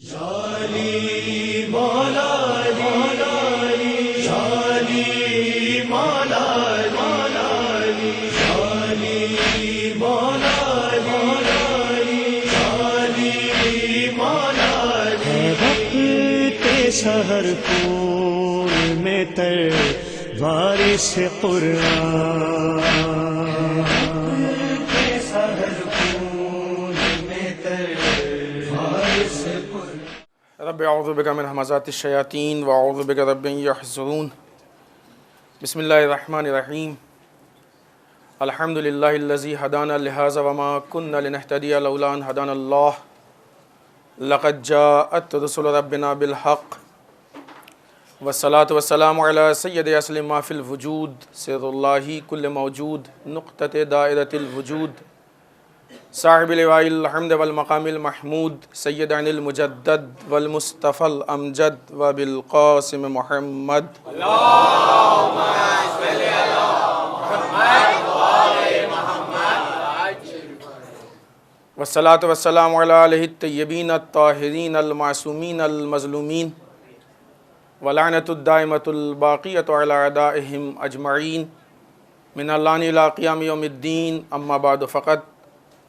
شالی مولا علی، شالی مولا علی، شالی مولا علی، شالی مولا علی۔ وقت سحر پور میں تر وارث قرآن، رب اعوذ بک من همزات الشیاطین واعوذ بک رب ان یحضرون۔ بسم اللہ الرحمن الرحیم۔ الحمد للہ الذی ہدانا لہذا وما كنا لنہتدی لولا ان ہدانا اللہ، لقد جاءت رسل ربنا بالحق، والصلاة والسلام علی سید اصل ما فی الوجود، سر اللہ کل موجود، نقطۃ دائرۃ الوجود، صاحب لواء الحمد والمقام المحمود، سیدنا المجدد والمصطفى الامجد وبالقاسم محمد۔ اللهم صل علی محمد وآل محمد، والصلاة والسلام علی آلہ الطیبین الطاہرین المعصومین المظلومین، ولعنۃ الدائمۃ الباقیۃ علی اعدائہم اجمعین، من اللعن الی قیام یوم الدین۔ اما بعد فقط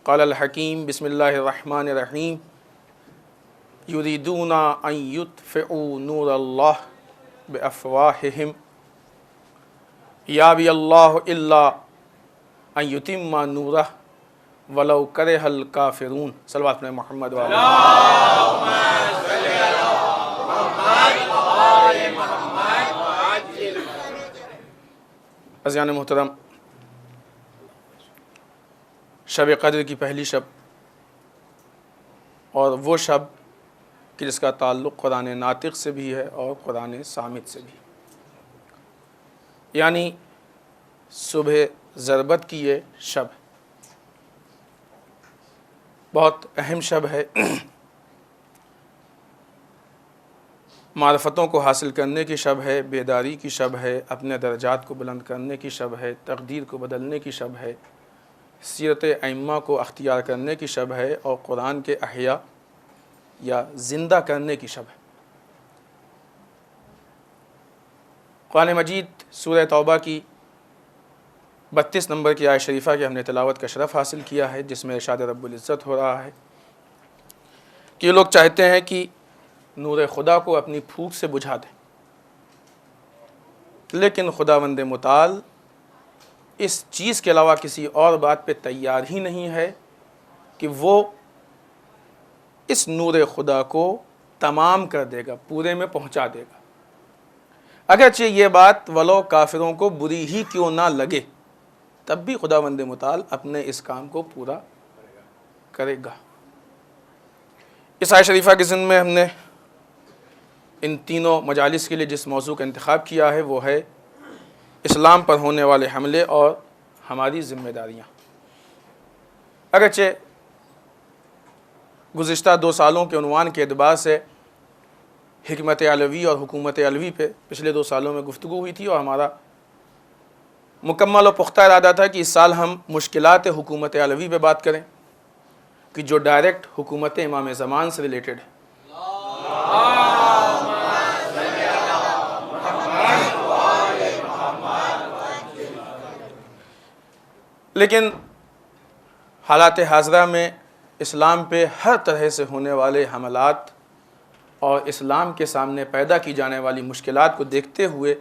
قال الحکیم بسم اللہ الرحمن الرحیم، یریدون ان یطفئوا نور اللہ بافواہہم یابی اللہ الا ان یتم نورہ ولو کرہ الکافرون۔ صلوات علی محمد وعلی عزیزان محترم، شب قدر کی پہلی شب، اور وہ شب کہ جس کا تعلق قرآن ناطق سے بھی ہے اور قرآن صامت سے بھی، یعنی صبح ضربت کی یہ شب بہت اہم شب ہے، معرفتوں کو حاصل کرنے کی شب ہے، بیداری کی شب ہے، اپنے درجات کو بلند کرنے کی شب ہے، تقدیر کو بدلنے کی شب ہے، سیرت ائمہ کو اختیار کرنے کی شب ہے، اور قرآن کے احیاء یا زندہ کرنے کی شب ہے۔ قرآن مجید سورہ توبہ کی 32 نمبر کی آیت شریفہ کی ہم نے تلاوت کا شرف حاصل کیا ہے، جس میں ارشاد رب العزت ہو رہا ہے کہ یہ لوگ چاہتے ہیں کہ نور خدا کو اپنی پھوک سے بجھا دیں، لیکن خداوند متعال اس چیز کے علاوہ کسی اور بات پہ تیار ہی نہیں ہے کہ وہ اس نور خدا کو تمام کر دے گا، پورے میں پہنچا دے گا، اگرچہ یہ بات ولو کافروں کو بری ہی کیوں نہ لگے، تب بھی خداوند متعال اپنے اس کام کو پورا کرے گا۔ اس آیت شریفہ کے ضمن میں ہم نے ان تینوں مجالس کے لیے جس موضوع کا انتخاب کیا ہے وہ ہے اسلام پر ہونے والے حملے اور ہماری ذمہ داریاں۔ اگرچہ گزشتہ 2 سالوں کے عنوان کے اعتبار سے حکمت علوی اور حکومت علوی پہ پچھلے 2 سالوں میں گفتگو ہوئی تھی، اور ہمارا مکمل اور پختہ ارادہ تھا کہ اس سال ہم مشکلات حکومت علوی پہ بات کریں، کہ جو ڈائریکٹ حکومت امام زمان سے ریلیٹڈ ہے۔ لیکن حالات حاضرہ میں اسلام پہ ہر طرح سے ہونے والے حملات اور اسلام کے سامنے پیدا کی جانے والی مشکلات کو دیکھتے ہوئے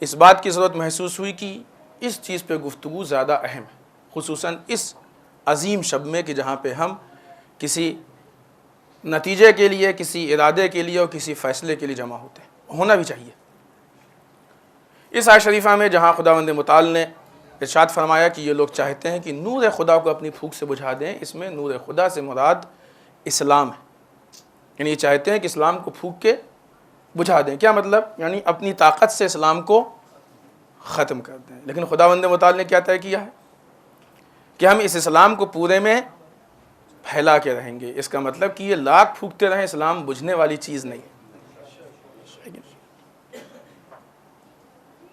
اس بات کی ضرورت محسوس ہوئی کہ اس چیز پہ گفتگو زیادہ اہم ہے، خصوصاً اس عظیم شب میں کہ جہاں پہ ہم کسی نتیجے کے لیے، کسی ارادے کے لیے اور کسی فیصلے کے لیے جمع ہوتے ہیں، ہونا بھی چاہیے۔ اس آیت شریفہ میں جہاں خداوند متعال نے ارشاد فرمایا کہ یہ لوگ چاہتے ہیں کہ نور خدا کو اپنی پھوک سے بجھا دیں، اس میں نور خدا سے مراد اسلام ہے، یعنی یہ چاہتے ہیں کہ اسلام کو پھونک کے بجھا دیں۔ کیا مطلب؟ یعنی اپنی طاقت سے اسلام کو ختم کر دیں۔ لیکن خداوند متعال نے کیا طے کیا ہے کہ ہم اس اسلام کو پورے میں پھیلا کے رہیں گے۔ اس کا مطلب کہ یہ لاکھ پھونکتے رہیں، اسلام بجھنے والی چیز نہیں۔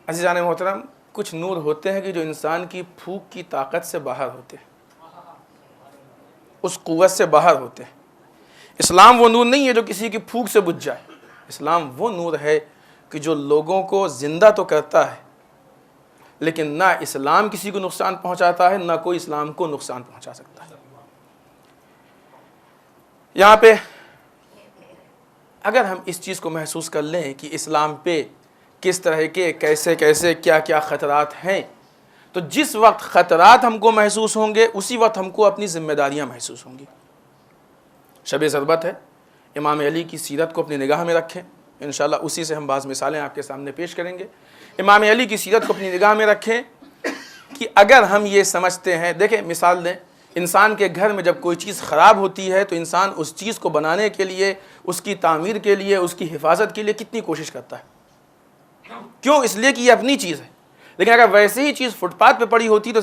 عزیزان محترم، کچھ نور ہوتے ہیں کہ جو انسان کی پھونک کی طاقت سے باہر ہوتے ہیں، اس قوت سے باہر ہوتے ہیں۔ اسلام وہ نور نہیں ہے جو کسی کی پھونک سے بجھ جائے. اسلام وہ نور ہے کہ جو لوگوں کو زندہ تو کرتا ہے لیکن نہ اسلام کسی کو نقصان پہنچاتا ہے، نہ کوئی اسلام کو نقصان پہنچا سکتا ہے. یہاں پہ اگر ہم اس چیز کو محسوس کر لیں کہ اسلام پہ کس طرح کے کیسے کیسے کیا کیا خطرات ہیں، تو جس وقت خطرات ہم کو محسوس ہوں گے اسی وقت ہم کو اپنی ذمہ داریاں محسوس ہوں گی. شب ضربت ہے، امام علی کی سیرت کو اپنی نگاہ میں رکھیں، انشاءاللہ اسی سے ہم بعض مثالیں آپ کے سامنے پیش کریں گے. امام علی کی سیرت کو اپنی نگاہ میں رکھیں کہ اگر ہم یہ سمجھتے ہیں، دیکھیں مثال دیں، انسان کے گھر میں جب کوئی چیز خراب ہوتی ہے تو انسان اس چیز کو بنانے کے لیے، اس کی تعمیر کے لیے، اس کی حفاظت کے لیے کتنی کوشش کرتا ہے. کیوں؟ اس لیے کہ یہ اپنی چیز ہے. لیکن اگر ویسے ہی چیز فٹ پاتھ پہ پڑی ہوتی تو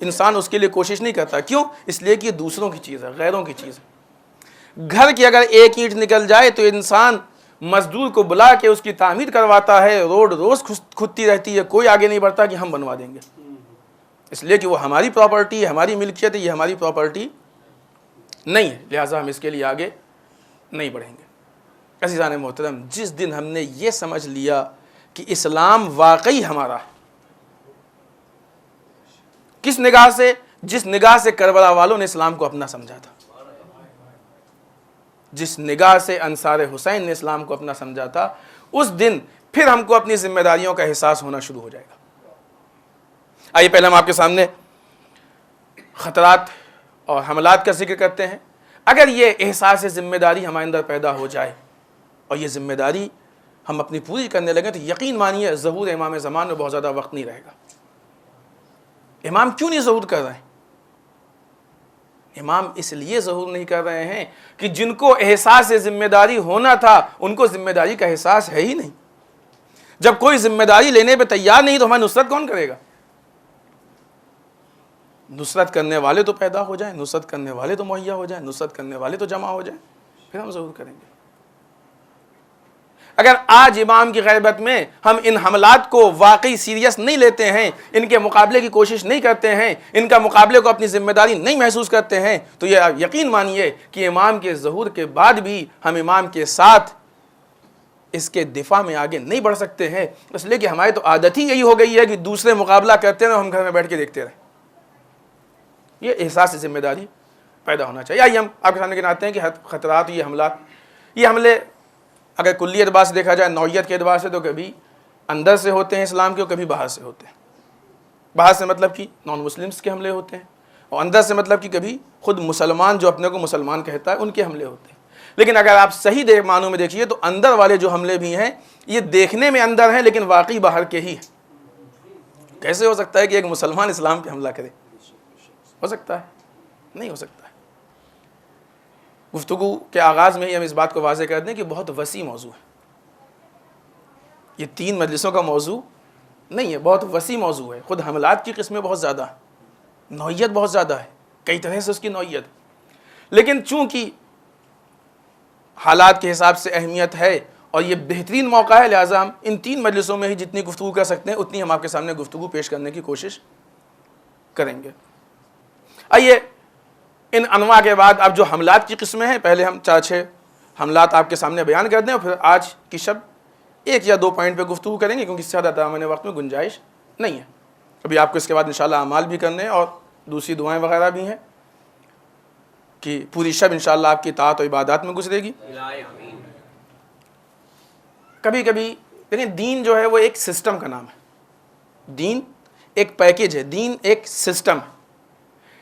انسان اس کے لیے کوشش نہیں کرتا. کیوں؟ اس لیے کہ یہ دوسروں کی چیز ہے، غیروں کی چیز ہے. گھر کی اگر ایک اینٹ نکل جائے تو انسان مزدور کو بلا کے اس کی تعمیر کرواتا ہے، روڈ روز کھدتی رہتی ہے، کوئی آگے نہیں بڑھتا کہ ہم بنوا دیں گے، اس لیے کہ وہ ہماری پراپرٹی ہے، ہماری ملکیت ہے، یہ ہماری پراپرٹی نہیں ہے، لہٰذا ہم اس کے لیے آگے نہیں بڑھیں گے. عزیزان محترم، جس دن ہم نے یہ سمجھ لیا کہ اسلام واقعی ہمارا ہے، کس نگاہ سے؟ جس نگاہ سے کربلا والوں نے اسلام کو اپنا سمجھا تھا، جس نگاہ سے انصار حسین نے اسلام کو اپنا سمجھا تھا، اس دن پھر ہم کو اپنی ذمہ داریوں کا احساس ہونا شروع ہو جائے گا. آئیے پہلے ہم آپ کے سامنے خطرات اور حملات کا ذکر کرتے ہیں. اگر یہ احساس ذمہ داری ہمارے اندر پیدا ہو جائے اور یہ ذمہ داری ہم اپنی پوری کرنے لگیں تو یقین مانیے ظہور امام زمان میں بہت زیادہ وقت نہیں رہے گا. امام کیوں نہیں ظہور کر رہے ہیں؟ امام اس لیے ظہور نہیں کر رہے ہیں کہ جن کو احساس ذمہ داری ہونا تھا ان کو ذمہ داری کا احساس ہے ہی نہیں. جب کوئی ذمہ داری لینے پہ تیار نہیں تو ہماری نصرت کون کرے گا؟ نصرت کرنے والے تو پیدا ہو جائیں، نصرت کرنے والے تو مہیا ہو جائیں، نصرت کرنے والے تو جمع ہو جائیں، پھر ہم ظہور کریں گے. اگر آج امام کی غیبت میں ہم ان حملات کو واقعی سیریس نہیں لیتے ہیں، ان کے مقابلے کی کوشش نہیں کرتے ہیں، ان کا مقابلے کو اپنی ذمہ داری نہیں محسوس کرتے ہیں، تو یہ یقین مانیے کہ امام کے ظہور کے بعد بھی ہم امام کے ساتھ اس کے دفاع میں آگے نہیں بڑھ سکتے ہیں. اس لیے کہ ہماری تو عادت ہی یہی ہو گئی ہے کہ دوسرے مقابلہ کرتے ہیں اور ہم گھر میں بیٹھ کے دیکھتے رہیں. یہ احساس ذمہ داری پیدا ہونا چاہیے. آئیے ہم آپ کے سامنے گناتے ہیں کہ خطرات، یہ حملات، یہ حملے اگر کلی اعتبار سے دیکھا جائے، نوعیت کے اعتبار سے، تو کبھی اندر سے ہوتے ہیں اسلام کے اور کبھی باہر سے ہوتے ہیں. باہر سے مطلب کہ نان مسلمس کے حملے ہوتے ہیں، اور اندر سے مطلب کہ کبھی خود مسلمان جو اپنے کو مسلمان کہتا ہے ان کے حملے ہوتے ہیں. لیکن اگر آپ صحیح معنوں میں دیکھیے تو اندر والے جو حملے بھی ہیں یہ دیکھنے میں اندر ہیں لیکن واقعی باہر کے ہی ہیں. کیسے ہو سکتا ہے کہ ایک مسلمان اسلام پہ حملہ کرے؟ ہو سکتا ہے؟ نہیں ہو سکتا ہے. گفتگو کے آغاز میں ہی ہم اس بات کو واضح کر دیں کہ بہت وسیع موضوع ہے. یہ 3 مجلسوں کا موضوع نہیں ہے، بہت وسیع موضوع ہے. خود حملات کی قسمیں بہت زیادہ ہیں، نوعیت بہت زیادہ ہے، کئی طرح سے اس کی نوعیت. لیکن چونکہ حالات کے حساب سے اہمیت ہے اور یہ بہترین موقع ہے، لہٰذا ہم ان 3 مجلسوں میں ہی جتنی گفتگو کر سکتے ہیں اتنی ہم آپ کے سامنے گفتگو پیش کرنے کی کوشش کریں گے. آئیے ان انواع کے بعد اب جو حملات کی قسمیں ہیں، پہلے ہم 4-6 حملات آپ کے سامنے بیان کر دیں اور پھر آج کی شب 1 یا 2 پوائنٹ پہ گفتگو کریں گے کیونکہ اس سے زیادہ دامن وقت میں گنجائش نہیں ہے. ابھی آپ کو اس کے بعد انشاءاللہ اعمال بھی کرنے ہیں اور دوسری دعائیں وغیرہ بھی ہیں کہ پوری شب انشاءاللہ آپ کی طاعت و عبادات میں گزرے گی. کبھی کبھی لیکن دین جو ہے وہ ایک سسٹم کا نام ہے. دین ایک پیکیج ہے، دین ایک سسٹم ہے.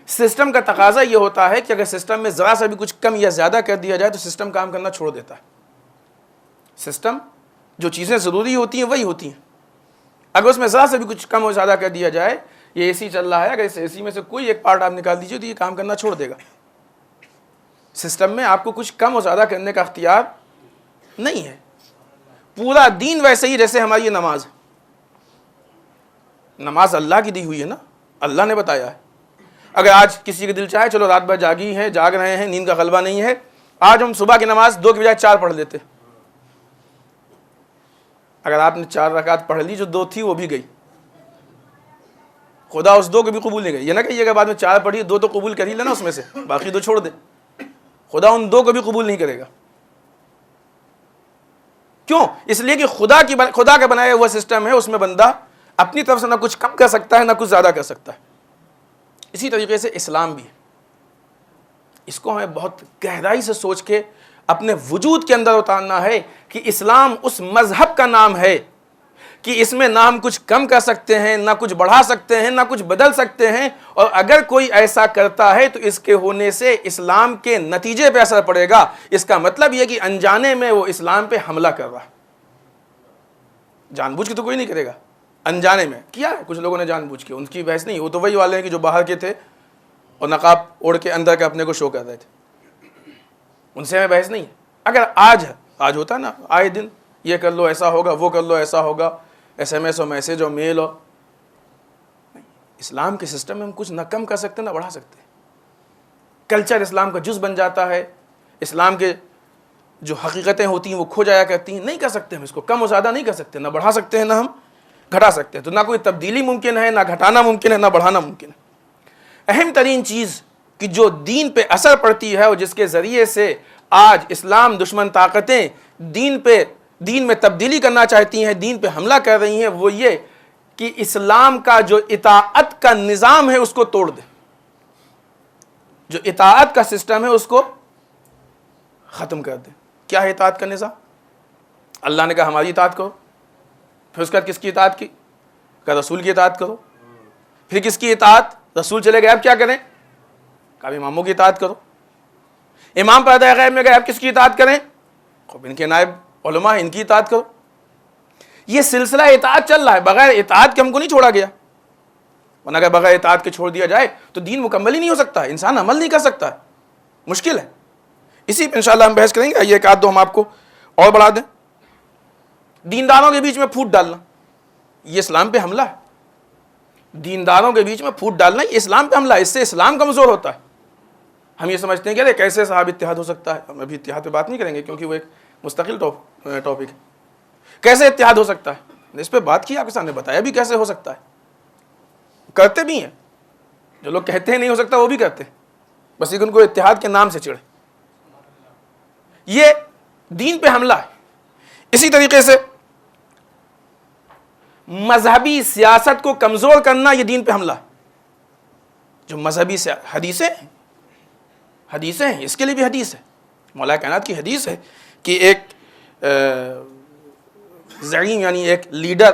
سسٹم کا تقاضا یہ ہوتا ہے کہ اگر سسٹم میں ذرا سا بھی کچھ کم یا زیادہ کر دیا جائے تو سسٹم کام کرنا چھوڑ دیتا ہے. سسٹم جو چیزیں ضروری ہوتی ہیں وہی ہوتی ہیں. اگر اس میں ذرا سا بھی کچھ کم اور زیادہ کر دیا جائے، یہ اے سی چل رہا ہے، اگر اس اے سی میں سے کوئی ایک پارٹ آپ نکال دیجیے تو یہ کام کرنا چھوڑ دے گا. سسٹم میں آپ کو کچھ کم اور زیادہ کرنے کا اختیار نہیں ہے. پورا دین ویسے ہی جیسے ہماری یہ نماز ہے. نماز اللہ کی دی ہوئی ہے نا، اللہ نے بتایا ہے. اگر آج کسی کا دل چاہے چلو رات بھر جاگ رہے ہیں، نیند کا غلبہ نہیں ہے، آج ہم صبح کی نماز 2 کی بجائے 4 پڑھ لیتے. اگر آپ نے 4 رکعت پڑھ لی، جو 2 تھی وہ بھی گئی، خدا اس 2 کو بھی قبول نہیں گئی. یہ نہ کہیے کہ بعد میں 4 پڑھی 2 تو قبول کر ہی لینا اس میں سے، باقی 2 چھوڑ دے. خدا ان دو کو بھی قبول نہیں کرے گا. کیوں؟ اس لیے کہ خدا کا بنایا ہوا سسٹم ہے، اس میں بندہ اپنی طرف سے نہ کچھ کم کر سکتا ہے نہ کچھ زیادہ کر سکتا ہے. اسی طریقے سے اسلام بھی ہے. اس کو ہمیں بہت گہرائی سے سوچ کے اپنے وجود کے اندر اتارنا ہے کہ اسلام اس مذہب کا نام ہے کہ اس میں نہ ہم کچھ کم کر سکتے ہیں، نہ کچھ بڑھا سکتے ہیں، نہ کچھ بدل سکتے ہیں. اور اگر کوئی ایسا کرتا ہے تو اس کے ہونے سے اسلام کے نتیجے پہ اثر پڑے گا. اس کا مطلب یہ کہ انجانے میں وہ اسلام پہ حملہ کر رہا ہے. جان بوجھ کے تو کوئی نہیں کرے گا، انجانے میں کیا ہے کچھ لوگوں نے جان بوجھ کے. ان کی بحث نہیں، وہ تو وہی والے ہیں کہ جو باہر کے تھے اور نقاب اوڑھ کے اندر کے اپنے کو شو کر رہے تھے. ان سے ہمیں بحث نہیں ہے. اگر آج ہوتا ہے نا آئے دن یہ کر لو ایسا ہوگا، وہ کر لو ایسا ہوگا، SMS اور میسیج اور میل ہو. اسلام کے سسٹم میں ہم کچھ نہ کم کر سکتے نہ بڑھا سکتے. کلچر اسلام کا جز بن جاتا ہے، اسلام کے جو حقیقتیں ہوتی ہیں وہ کھو جایا کرتی ہیں. نہیں کر سکتے ہم اس کو کم و زیادہ نہیں کر سکتے، نہ بڑھا سکتے ہیں نہ ہم گھٹا سکتے ہیں. تو نہ کوئی تبدیلی ممکن ہے، نہ گھٹانا ممکن ہے، نہ بڑھانا ممکن ہے. اہم ترین چیز کہ جو دین پہ اثر پڑتی ہے اور جس کے ذریعے سے آج اسلام دشمن طاقتیں دین میں تبدیلی کرنا چاہتی ہیں، دین پہ حملہ کر رہی ہیں، وہ یہ کہ اسلام کا جو اطاعت کا نظام ہے اس کو توڑ دیں. جو اطاعت کا سسٹم ہے اس کو ختم کر دیں. کیا ہے اطاعت کا نظام؟ اللہ نے کہا ہماری اطاعت کرو. پھر اس کے بعد کس کی اطاعت کی؟ کہا رسول کی اطاعت کرو. پھر کس کی اطاعت؟ رسول چلے گئے اب کیا کریں؟ کہا اماموں کی اطاعت کرو. امام پردہ غیب میں گئے اب کس کی اطاعت کریں؟ خوب ان کے نائب علماء ان کی اطاعت کرو. یہ سلسلہ اطاعت چل رہا ہے. بغیر اطاعت کے ہم کو نہیں چھوڑا گیا، ورنہ اگر بغیر اطاعت کے چھوڑ دیا جائے تو دین مکمل ہی نہیں ہو سکتا ہے، انسان عمل نہیں کر سکتا ہے، مشکل ہے. اسی پہ انشاءاللہ ہم بحث کریں گے. یہ ایک آدھ دو ہم آپ کو اور بڑھا دیں. دینداروں کے بیچ میں پھوٹ ڈالنا یہ اسلام پہ حملہ ہے. دینداروں کے بیچ میں پھوٹ ڈالنا یہ اسلام پہ حملہ ہے. اس سے اسلام کمزور ہوتا ہے. ہم یہ سمجھتے ہیں کہ ارے کیسے صاحب اتحاد ہو سکتا ہے. ہم ابھی اتحاد پہ بات نہیں کریں گے کیونکہ وہ ایک مستقل ٹاپک ہے. کیسے اتحاد ہو سکتا ہے اس پہ بات کی، آپ کے سامنے بتایا بھی کیسے ہو سکتا ہے. کرتے بھی ہیں جو لوگ کہتے ہیں نہیں ہو سکتا وہ بھی کرتے ہیں، بس ایک ان کو اتحاد کے نام سے چڑھے. یہ دین پہ حملہ ہے. اسی طریقے سے مذہبی سیاست کو کمزور کرنا یہ دین پہ حملہ ہے. جو مذہبی حدیثیں ہیں، اس کے لیے بھی حدیث ہے. مولا کائنات کی حدیث ہے کہ ایک زعیم یعنی ایک لیڈر،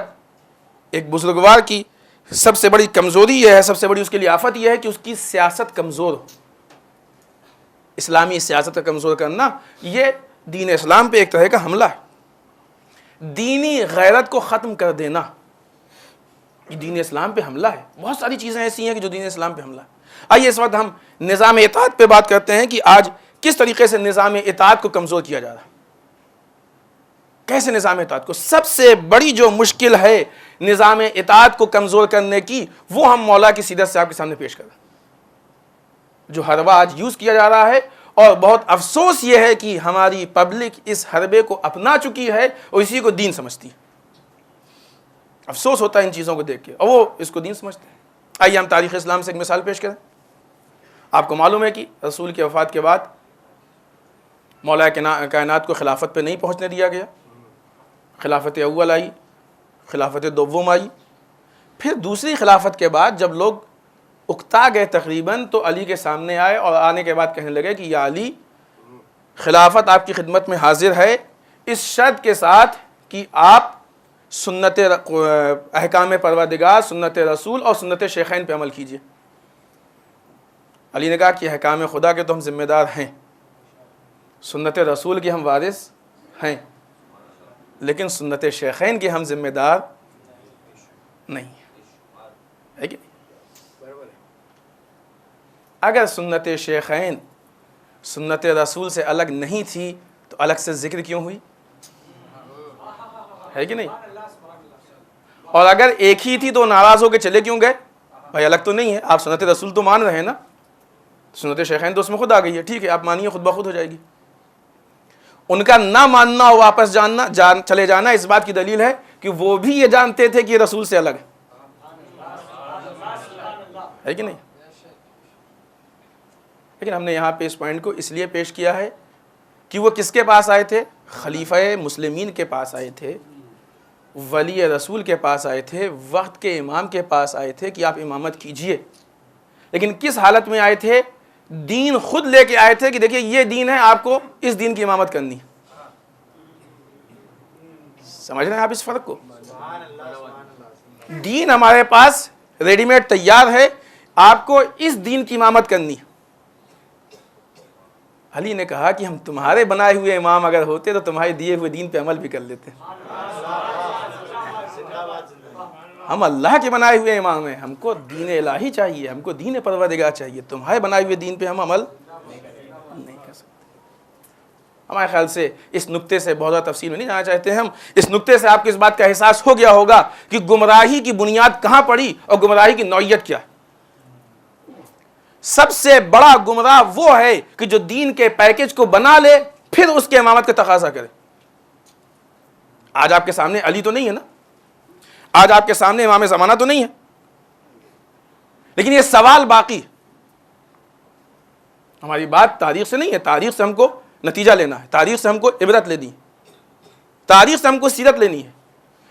ایک بزرگوار کی سب سے بڑی کمزوری یہ ہے، سب سے بڑی اس کے لیے آفت یہ ہے کہ اس کی سیاست کمزور ہو. اسلامی سیاست کا کمزور کرنا یہ دین اسلام پہ ایک طرح کا حملہ ہے. دینی غیرت کو ختم کر دینا یہ دین اسلام پہ حملہ ہے. بہت ساری چیزیں ایسی ہیں کہ جو دین اسلام پہ حملہ ہے. آئیے اس وقت ہم نظام اطاعت پہ بات کرتے ہیں کہ آج کس طریقے سے نظام اطاعت کو کمزور کیا جا رہا ہے. کیسے نظام اطاعت کو؟ سب سے بڑی جو مشکل ہے نظام اطاعت کو کمزور کرنے کی وہ ہم مولا کی سیرت سے آپ کے سامنے پیش کر رہے ہیں، جو حربہ آج یوز کیا جا رہا ہے. اور بہت افسوس یہ ہے کہ ہماری پبلک اس حربے کو اپنا چکی ہے اور اسی کو دین سمجھتی ہے. افسوس ہوتا ہے ان چیزوں کو دیکھ کے، اور وہ اس کو دین سمجھتے ہیں. آئیے ہم تاریخ اسلام سے ایک مثال پیش کریں. آپ کو معلوم ہے کہ رسول کی وفات کے بعد مولا کائنات کو خلافت پہ نہیں پہنچنے دیا گیا. خلافت اول آئی، خلافت دوم آئی. پھر دوسری خلافت کے بعد جب لوگ اکتا گئے تقریباً تو علی کے سامنے آئے اور آنے کے بعد کہنے لگے کہ یا علی، خلافت آپ کی خدمت میں حاضر ہے اس شرط کے ساتھ کہ آپ سنت احکام پروردگار، سنت رسول اور سنت شیخین پہ عمل کیجیے. علی نے کہا کہ احکام خدا کے تو ہم ذمہ دار ہیں، سنت رسول کے ہم وارث ہیں، لیکن سنت شیخین کے ہم ذمہ دار نہیں ہے کہ نہیں؟ اگر سنت شیخین سنت رسول سے الگ نہیں تھی تو الگ سے ذکر کیوں ہوئی؟ ہے کہ نہیں؟ اور اگر ایک ہی تھی تو ناراض ہو کے چلے کیوں گئے؟ بھائی الگ تو نہیں ہے، آپ سنت رسول تو مان رہے ہیں نا، سنت شیخین تو اس میں خود آ گئی ہے، ٹھیک ہے آپ مانیے، خود بخود ہو جائے گی. ان کا نہ ماننا اور واپس چلے جانا اس بات کی دلیل ہے کہ وہ بھی یہ جانتے تھے کہ یہ رسول سے الگ ہے کہ نہیں؟ لیکن ہم نے یہاں پہ اس پوائنٹ کو اس لیے پیش کیا ہے کہ وہ کس کے پاس آئے تھے؟ خلیفہ مسلمین کے پاس آئے تھے، ولی رسول کے پاس آئے تھے، وقت کے امام کے پاس آئے تھے کہ آپ امامت کیجئے، لیکن کس حالت میں آئے تھے؟ دین خود لے کے آئے تھے کہ دیکھیے یہ دین ہے، آپ کو اس دین کی امامت کرنی. سمجھ رہے ہیں آپ اس فرق کو؟ دین ہمارے پاس ریڈی میڈ تیار ہے، آپ کو اس دین کی امامت کرنی. علی نے کہا کہ ہم تمہارے بنائے ہوئے امام اگر ہوتے تو تمہارے دیے ہوئے دین پہ عمل بھی کر لیتے. ہم اللہ کے بنائے ہوئے امام ہیں، ہم کو دین الہی چاہیے، ہم کو دین پروردگار چاہیے، تمہارے بنائے ہوئے دین پہ ہم عمل نہیں کر سکتے. ہمارے خیال سے اس نقطے سے بہت زیادہ تفصیل میں نہیں جانا چاہتے ہم. اس نقطے سے آپ کو اس بات کا احساس ہو گیا ہوگا کہ گمراہی کی بنیاد کہاں پڑی اور گمراہی کی نوعیت کیا ہے. سب سے بڑا گمراہ وہ ہے کہ جو دین کے پیکج کو بنا لے پھر اس کے امامت کا تقاضا کرے. آج آپ کے سامنے علی تو نہیں ہے نا، آج آپ کے سامنے امام زمانہ تو نہیں ہے، لیکن یہ سوال باقی. ہماری بات تاریخ سے نہیں ہے، تاریخ سے ہم کو نتیجہ لینا ہے، تاریخ سے ہم کو عبرت لینی ہے، تاریخ سے ہم کو سیرت لینی ہے.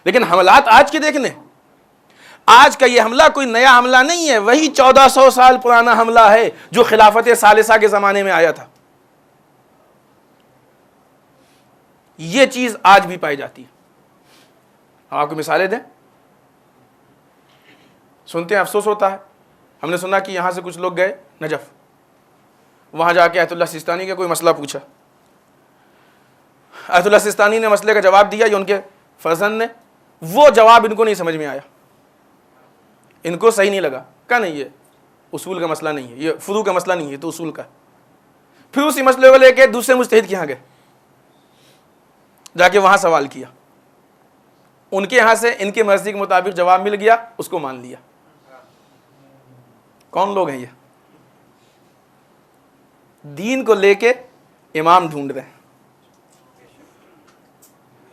لیکن حملات آج کے دیکھنے، آج کا یہ حملہ کوئی نیا حملہ نہیں ہے، وہی 1400 سال پرانا حملہ ہے جو خلافت ثالثہ کے زمانے میں آیا تھا. یہ چیز آج بھی پائی جاتی ہے. ہم آپ کو مثالیں دیں، سنتے ہیں افسوس ہوتا ہے. ہم نے سنا کہ یہاں سے کچھ لوگ گئے نجف، وہاں جا کے آیت اللہ سیستانی کا کوئی مسئلہ پوچھا. آیت اللہ سیستانی نے مسئلے کا جواب دیا، یہ ان کے فرزند نے، وہ جواب ان کو نہیں سمجھ میں آیا، ان کو صحیح نہیں لگا. کہا نہیں یہ اصول کا مسئلہ نہیں ہے، یہ فروع کا مسئلہ نہیں ہے، تو اصول کا. پھر اسی مسئلے کو لے کے دوسرے مجتہد کے یہاں گئے، جا کے وہاں سوال کیا. ان کے یہاں سے ان کے مرضی کے مطابق جواب مل گیا، اس کو مان لیا. کون لوگ ہیں یہ؟ دین کو لے کے امام ڈھونڈ رہے ہیں.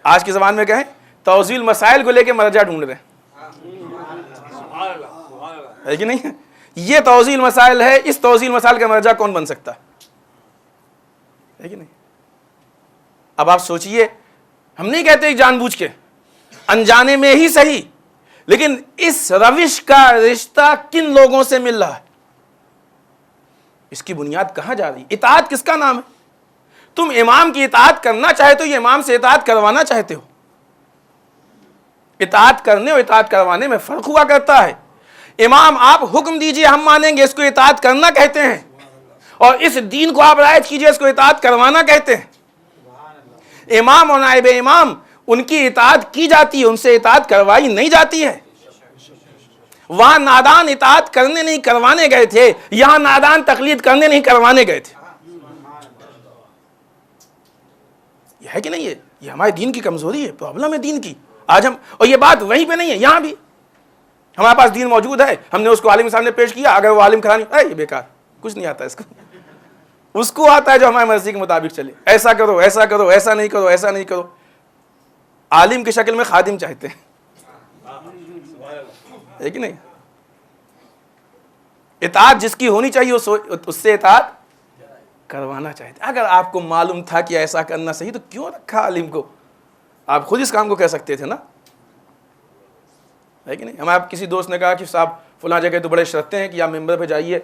آج کے زبان میں کہیں توزیل مسائل کو لے کے مرجع ڈھونڈ رہے ہیں، ہے کہ نہیں؟ یہ توزیل مسائل ہے، اس توزیل مسائل کا مرجع کون بن سکتا ہے کہ نہیں؟ اب آپ سوچئے، ہم نہیں کہتے جان بوجھ کے، انجانے میں ہی صحیح، لیکن اس روش کا رشتہ کن لوگوں سے مل رہا ہے؟ اس کی بنیاد کہاں جا رہی؟ اطاعت کس کا نام ہے؟ تم امام کی اطاعت کرنا چاہتے ہو یا امام سے اطاعت کروانا چاہتے ہو؟ اطاعت کرنے اور اطاعت کروانے میں فرق ہوا کرتا ہے. امام آپ حکم دیجئے ہم مانیں گے، اس کو اطاعت کرنا کہتے ہیں، اور اس دین کو آپ رعایت کیجئے، اس کو اطاعت کروانا کہتے ہیں. امام اور نائب امام ان کی اطاعت کی جاتی ہے، ان سے اطاعت کروائی نہیں جاتی ہے. وہاں نادان اطاعت کرنے نہیں کروانے گئے تھے، یہاں نادان تقلید کرنے نہیں کروانے گئے تھے. یہ ہے کہ نہیں؟ یہ ہمارے دین کی کمزوری ہے، پرابلم ہے دین کی. آج ہم، اور یہ بات وہیں پہ نہیں ہے، یہاں بھی ہمارے پاس دین موجود ہے، ہم نے اس کو عالم کے سامنے پیش کیا، اگر وہ عالم کھڑا نہیں، یہ بیکار، کچھ نہیں آتا اس کو آتا ہے جو ہماری مرضی کے مطابق چلے. ایسا کرو، ایسا کرو، ایسا نہیں کرو، ایسا نہیں کرو. عالم کی شکل میں خادم چاہتے ہیں، ہے کہ نہیں؟ اطاعت جس کی ہونی چاہیے اس سے اطاعت کروانا چاہتے. اگر آپ کو معلوم تھا کہ ایسا کرنا صحیح تو کیوں رکھا عالم کو؟ آپ خود اس کام کو کہہ سکتے تھے نا، ہے کہ نہیں؟ ہمیں آپ کسی دوست نے کہا کہ صاحب فلاں جگہ تو بڑے شرطیں ہیں کہ آپ ممبر پہ جائیے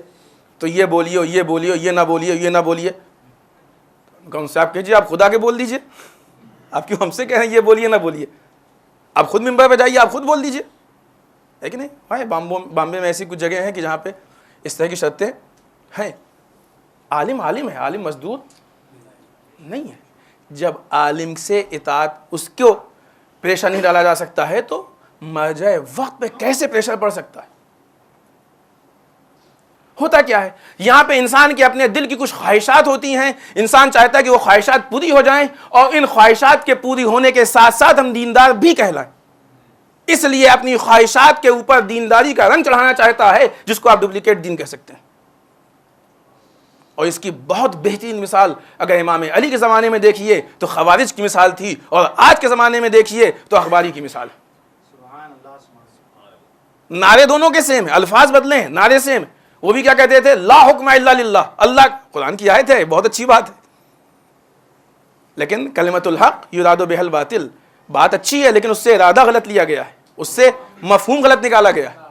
تو یہ بولیے، یہ بولیے، یہ نہ بولیے، یہ نہ بولیے. کون سے آپ کہیے، آپ خدا کے بول دیجئے، آپ کیوں ہم سے کہیں یہ بولیے نہ بولیے؟ آپ خود ممبر پہ جائیے، آپ خود بول دیجئے، ہے کہ نہیں؟ بھائی بامبے میں ایسی کچھ جگہ ہیں کہ جہاں پہ اس طرح کی شرطیں ہیں. عالم عالم ہے، عالم مزدور نہیں ہے. جب عالم سے اطاعت اس کو پریشر نہیں ڈالا جا سکتا ہے تو مرجع وقت پہ کیسے پریشر پڑ سکتا ہے؟ ہوتا کیا ہے یہاں پہ؟ انسان کے اپنے دل کی کچھ خواہشات ہوتی ہیں، انسان چاہتا ہے کہ وہ خواہشات پوری ہو جائیں، اور ان خواہشات کے پوری ہونے کے ساتھ ساتھ ہم دیندار بھی کہلائیں. اس لیے اپنی خواہشات کے اوپر دینداری کا رنگ چڑھانا چاہتا ہے، جس کو آپ ڈپلیکیٹ دین کہہ سکتے ہیں. اور اس کی بہت بہترین مثال اگر امام علی کے زمانے میں دیکھیے تو خوارج کی مثال تھی، اور آج کے زمانے میں دیکھیے تو اخباری کی مثال ہے. نعرے دونوں کے سیم ہیں، الفاظ بدلے ہیں، نعرے سیم. وہ بھی کیا کہتے تھے؟ لا حکم الا للہ. اللہ قرآن کی آیت ہے، بہت اچھی بات ہے، لیکن کلمۃ الحق یراد بہ الباطل، بات اچھی ہے لیکن اس سے ارادہ غلط لیا گیا ہے، اس سے مفہوم غلط نکالا گیا ہے،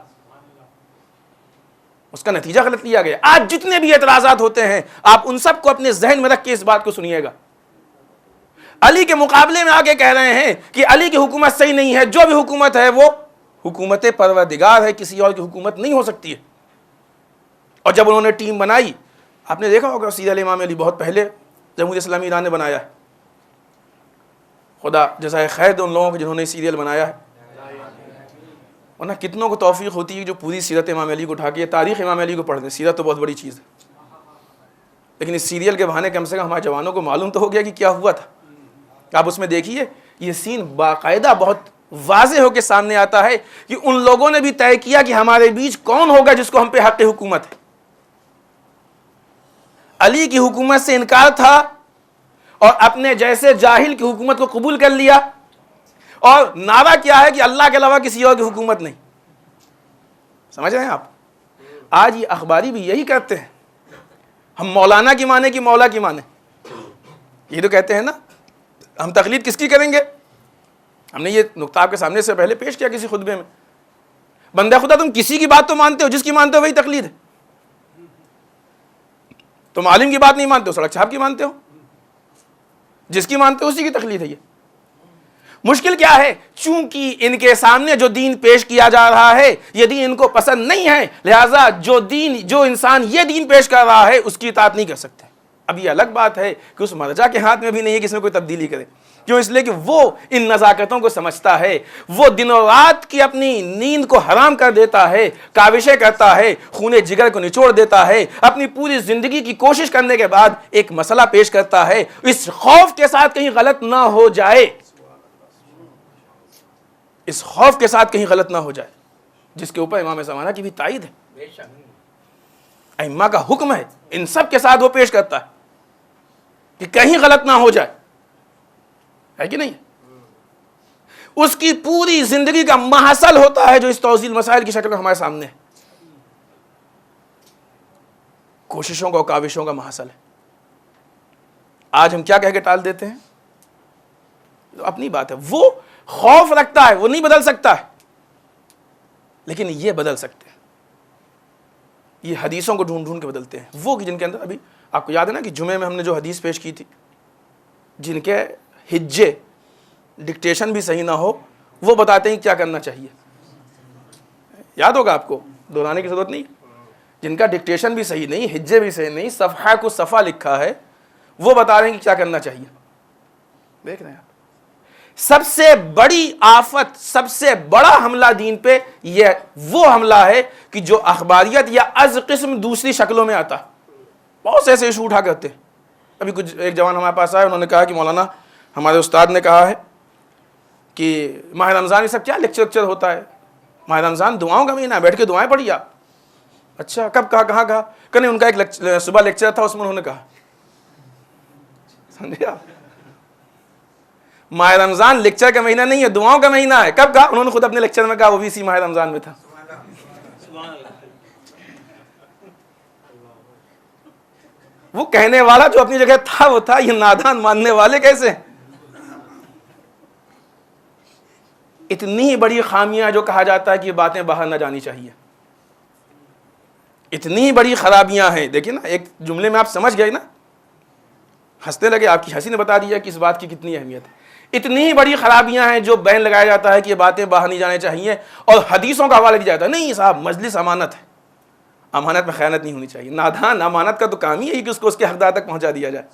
اس کا نتیجہ غلط لیا گیا. آج جتنے بھی اعتراضات ہوتے ہیں آپ ان سب کو اپنے ذہن میں رکھ کے اس بات کو سنیے گا. علی کے مقابلے میں آگے کہہ رہے ہیں کہ علی کی حکومت صحیح نہیں ہے، جو بھی حکومت ہے وہ حکومت پروردگار ہے، کسی اور کی حکومت نہیں ہو سکتی ہے. اور جب انہوں نے ٹیم بنائی، آپ نے دیکھا ہوگا سیریل امام علی بہت پہلے جمہوریت اسلامی ایران نے بنایا ہے. خدا جزائے خیر دے ان لوگوں کو جنہوں نے سیریل بنایا ہے، ورنہ کتنوں کو توفیق ہوتی ہے جو پوری سیرت امام علی کو اٹھا کے تاریخ امام علی کو پڑھ دیں. سیرت تو بہت بڑی چیز ہے، لیکن اس سیریل کے بہانے کم سے کم ہمارے جوانوں کو معلوم تو ہو گیا کہ کیا ہوا تھا. آپ اس میں دیکھیے یہ سین باقاعدہ بہت واضح ہو کے سامنے آتا ہے کہ ان لوگوں نے بھی طے کیا کہ ہمارے بیچ کون ہوگا جس کو ہم پہ حق حکومت ہے. علی کی حکومت سے انکار تھا اور اپنے جیسے جاہل کی حکومت کو قبول کر لیا، اور نعرہ کیا ہے کہ اللہ کے علاوہ کسی اور کی حکومت نہیں. سمجھ رہے ہیں آپ؟ آج یہ اخباری بھی یہی کرتے ہیں، ہم مولانا کی مانے کہ مولا کی مانے. یہ تو کہتے ہیں نا ہم تقلید کس کی کریں گے. ہم نے یہ نقطہ آپ کے سامنے سے پہلے پیش کیا کسی خطبے میں. بندہ خدا تم کسی کی بات تو مانتے ہو، جس کی مانتے ہو وہی تقلید ہے. تم عالم کی بات نہیں مانتے ہو، سڑک چھاپ کی مانتے ہو، جس کی مانتے ہو اسی کی تقلید ہے. یہ مشکل کیا ہے؟ چونکہ ان کے سامنے جو دین پیش کیا جا رہا ہے یہ دین ان کو پسند نہیں ہے، لہٰذا جو انسان یہ دین پیش کر رہا ہے اس کی اطاعت نہیں کر سکتے. اب یہ الگ بات ہے کہ اس مرجع کے ہاتھ میں بھی نہیں ہے کہ اس میں کوئی تبدیلی کرے. کیوں؟ اس لیے کہ وہ ان نزاکتوں کو سمجھتا ہے، وہ دن و رات کی اپنی نیند کو حرام کر دیتا ہے، کاوشیں کرتا ہے، خون جگر کو نچوڑ دیتا ہے، اپنی پوری زندگی کی کوشش کرنے کے بعد ایک مسئلہ پیش کرتا ہے اس خوف کے ساتھ کہیں غلط نہ ہو جائے، اس خوف کے ساتھ کہیں غلط نہ ہو جائے، جس کے اوپر امام زمانہ کی بھی تائید ہے، ائمہ کا حکم ہے. ان سب کے ساتھ وہ پیش کرتا ہے کہ کہیں غلط نہ ہو جائے، ہے کہ نہیں؟ اس کی پوری زندگی کا محصل ہوتا ہے جو اس توضیح مسائل کی شکل میں ہمارے سامنے ہے. کوششوں کا اور کاوشوں کا محصل ہے. آج ہم کیا کہہ کے ٹال دیتے ہیں؟ تو اپنی بات ہے. وہ خوف رکھتا ہے، وہ نہیں بدل سکتا ہے، لیکن یہ بدل سکتے ہیں. یہ حدیثوں کو ڈھونڈ ڈھونڈ کے بدلتے ہیں. وہ جن کے اندر ابھی آپ کو یاد ہے نا کہ جمعے میں ہم نے جو حدیث پیش کی تھی، جن کے ہجے ڈکٹیشن بھی صحیح نہ ہو، وہ بتاتے ہیں کیا کرنا چاہیے. یاد ہوگا آپ کو، دہرانے کی ضرورت نہیں. جن کا ڈکٹیشن بھی صحیح نہیں، ہجے بھی صحیح نہیں، صفحہ کو صفحہ لکھا ہے، وہ بتا رہے ہیں کہ کیا کرنا چاہیے. دیکھ رہے ہیں آپ، سب سے بڑی آفت، سب سے بڑا حملہ دین پہ یہ وہ حملہ ہے کہ جو اخباریت یا از قسم دوسری شکلوں میں آتا. بہت سے ایسے ایشو اٹھا کرتے ہیں. ابھی کچھ ایک جوان ہمارے پاس آئے، انہوں نے کہا کہ مولانا ہمارے استاد نے کہا ہے کہ ماہ رمضان یہ سب کیا لیکچر ہوتا ہے، ماہ رمضان دعاؤں کا مہینہ ہے، بیٹھ کے دعائیں پڑھیے آپ. اچھا کب کہا، کہاں کہا؟ کہ نہیں ان کا ایک صبح لیکچر تھا، اس میں انہوں نے کہا. سمجھے آپ؟ ماہ رمضان لیکچر کا مہینہ نہیں ہے، دعاؤں کا مہینہ ہے. کب کہا؟ انہوں نے خود اپنے لیکچر میں کہا، وہ بھی اسی ماہ رمضان میں تھا. وہ کہنے والا جو اپنی جگہ تھا وہ تھا، یہ نادان ماننے والے کیسے؟ اتنی ہی بڑی خامیاں جو کہا جاتا ہے کہ یہ باتیں باہر نہ جانی چاہیے، اتنی ہی بڑی خرابیاں ہیں. دیکھیں نا، ایک جملے میں آپ سمجھ گئے نا، ہنسنے لگے، آپ کی ہنسی نے بتا دیا کہ اس بات کی کتنی اہمیت ہے. اتنی ہی بڑی خرابیاں ہیں جو بین لگایا جاتا ہے کہ یہ باتیں باہر نہیں جانے چاہیے، اور حدیثوں کا حوالہ دیا جاتا ہے. نہیں صاحب، مجلس امانت ہے، امانت میں خیانت نہیں ہونی چاہیے. نادان امانت کا تو کام ہی ہے کہ اس کو اس کے حقدار تک پہنچا دیا جائے.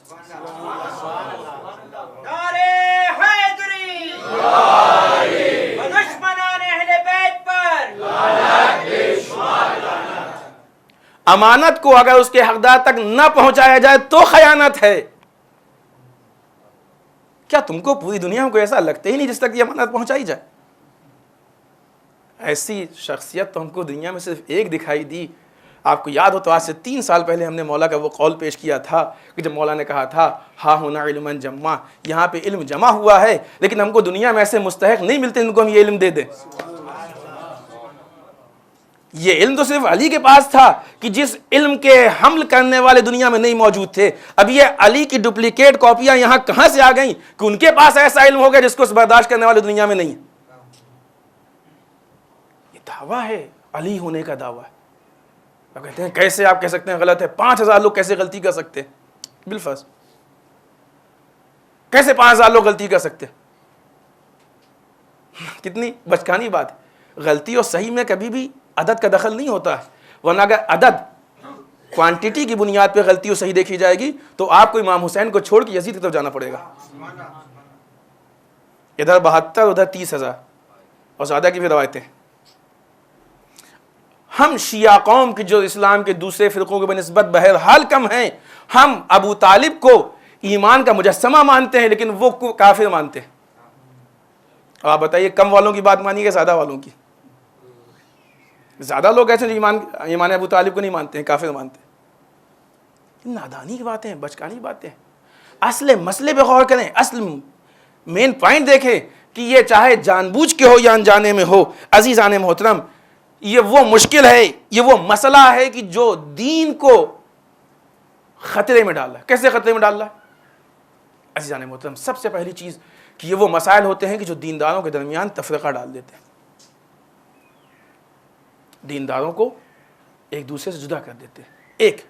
امانت کو اگر اس کے حقدار تک نہ پہنچایا جائے تو خیانت ہے. کیا تم کو پوری دنیا میں کوئی ایسا لگتا ہی نہیں جس تک یہ امانت پہنچائی جائے؟ ایسی شخصیت تو ہم کو دنیا میں صرف ایک دکھائی دی. آپ کو یاد ہو تو آج سے 3 سال پہلے ہم نے مولا کا وہ قول پیش کیا تھا کہ جب مولا نے کہا تھا ہا ہونا علم جمع، یہاں پہ علم جمع ہوا ہے لیکن ہم کو دنیا میں ایسے مستحق نہیں ملتے ان کو ہم یہ علم دے دیں. یہ علم تو صرف علی کے پاس تھا کہ جس علم کے حمل کرنے والے دنیا میں نہیں موجود تھے. اب یہ علی کی ڈپلیکیٹ کاپیاں یہاں کہاں سے آ گئیں کہ ان کے پاس ایسا علم ہو گیا جس کو برداشت کرنے والے دنیا میں نہیں ہے. یہ دعویٰ ہے، علی ہونے کا دعویٰ ہے. آپ کہتے ہیں کیسے آپ کہہ سکتے ہیں غلط ہے؟ 5000 لوگ کیسے غلطی کر سکتے ہیں؟ بالفرض کیسے 5000 لوگ غلطی کر سکتے ہیں؟ کتنی بچکانی بات ہے. غلطی اور صحیح میں کبھی بھی عدد کا دخل نہیں ہوتا ہے، ورنہ اگر عدد کوانٹٹی کی بنیاد پہ غلطی اور صحیح دیکھی جائے گی تو آپ کو امام حسین کو چھوڑ کے یزید کی طرف جانا پڑے گا. ادھر 72 ادھر 30,000 اور زیادہ کی بھی روایتیں. ہم شیعہ قوم کی جو اسلام کے دوسرے فرقوں کے بنسبت بہرحال کم ہیں. ہم ابو طالب کو ایمان کا مجسمہ مانتے ہیں لیکن وہ کافر مانتے ہیں. آپ بتائیے کم والوں کی بات مانیے گا زیادہ والوں کی؟ زیادہ لوگ ایسے جو ایمان ابو طالب کو نہیں مانتے ہیں، کافر مانتے ہیں. نادانی کی باتیں ہیں، بچکانی باتیں ہیں. اصل مسئلے پہ غور کریں، اصل مین پوائنٹ دیکھیں کہ یہ چاہے جان بوجھ کے ہو یا انجانے میں ہو. عزیزان محترم، یہ وہ مشکل ہے، یہ وہ مسئلہ ہے کہ جو دین کو خطرے میں ڈال رہا ہے. کیسے خطرے میں ڈال رہا ہے؟ عزیزان محترم، سب سے پہلی چیز کہ یہ وہ مسائل ہوتے ہیں کہ جو دینداروں کے درمیان تفرقہ ڈال دیتے ہیں، دینداروں کو ایک دوسرے سے جدا کر دیتے ہیں. ایک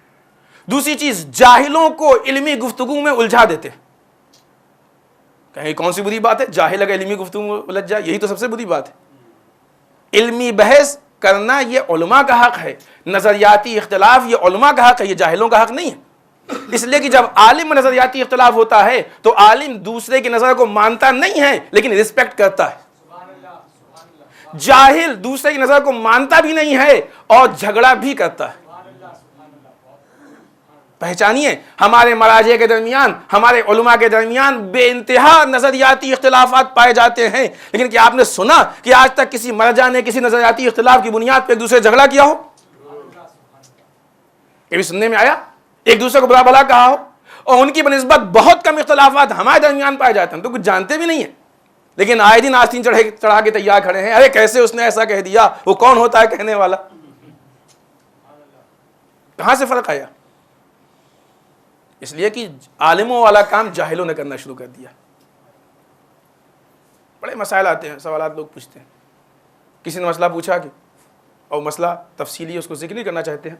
دوسری چیز، جاہلوں کو علمی گفتگو میں الجھا دیتے ہیں. کہیں کون سی بری بات ہے؟ جاہل اگر علمی گفتگو میں الجھ جائے، یہی تو سب سے بری بات ہے. علمی بحث کرنا یہ علماء کا حق ہے، نظریاتی اختلاف یہ علماء کا حق ہے، یہ جاہلوں کا حق نہیں ہے. اس لیے کہ جب عالم میں نظریاتی اختلاف ہوتا ہے تو عالم دوسرے کی نظر کو مانتا نہیں ہے لیکن رسپیکٹ کرتا ہے. جاہل دوسرے کی نظر کو مانتا بھی نہیں ہے اور جھگڑا بھی کرتا ہے. پہچانیے، ہمارے مراجع کے درمیان، ہمارے علماء کے درمیان بے انتہا نظریاتی اختلافات پائے جاتے ہیں، لیکن کیا آپ نے سنا کہ آج تک کسی مرجع نے کسی نظریاتی اختلاف کی بنیاد پہ ایک دوسرے سے جھگڑا کیا ہو؟ یہ بھی سننے میں آیا؟ ایک دوسرے کو برا بھلا کہا ہو؟ اور ان کی بنسبت بہت کم اختلافات ہمارے درمیان پائے جاتے ہیں. تو کچھ جانتے بھی نہیں ہیں لیکن آئے دن آستین چڑھا کے تیار کھڑے ہیں. ارے کیسے اس نے ایسا کہہ دیا؟ وہ کون ہوتا ہے کہنے والا؟ کہاں سے فرق آیا؟ اس لیے کہ عالموں والا کام جاہلوں نے کرنا شروع کر دیا. بڑے مسائل آتے ہیں، سوالات لوگ پوچھتے ہیں. کسی نے مسئلہ پوچھا کہ اور مسئلہ تفصیلی اس کو ذکر نہیں کرنا چاہتے ہیں.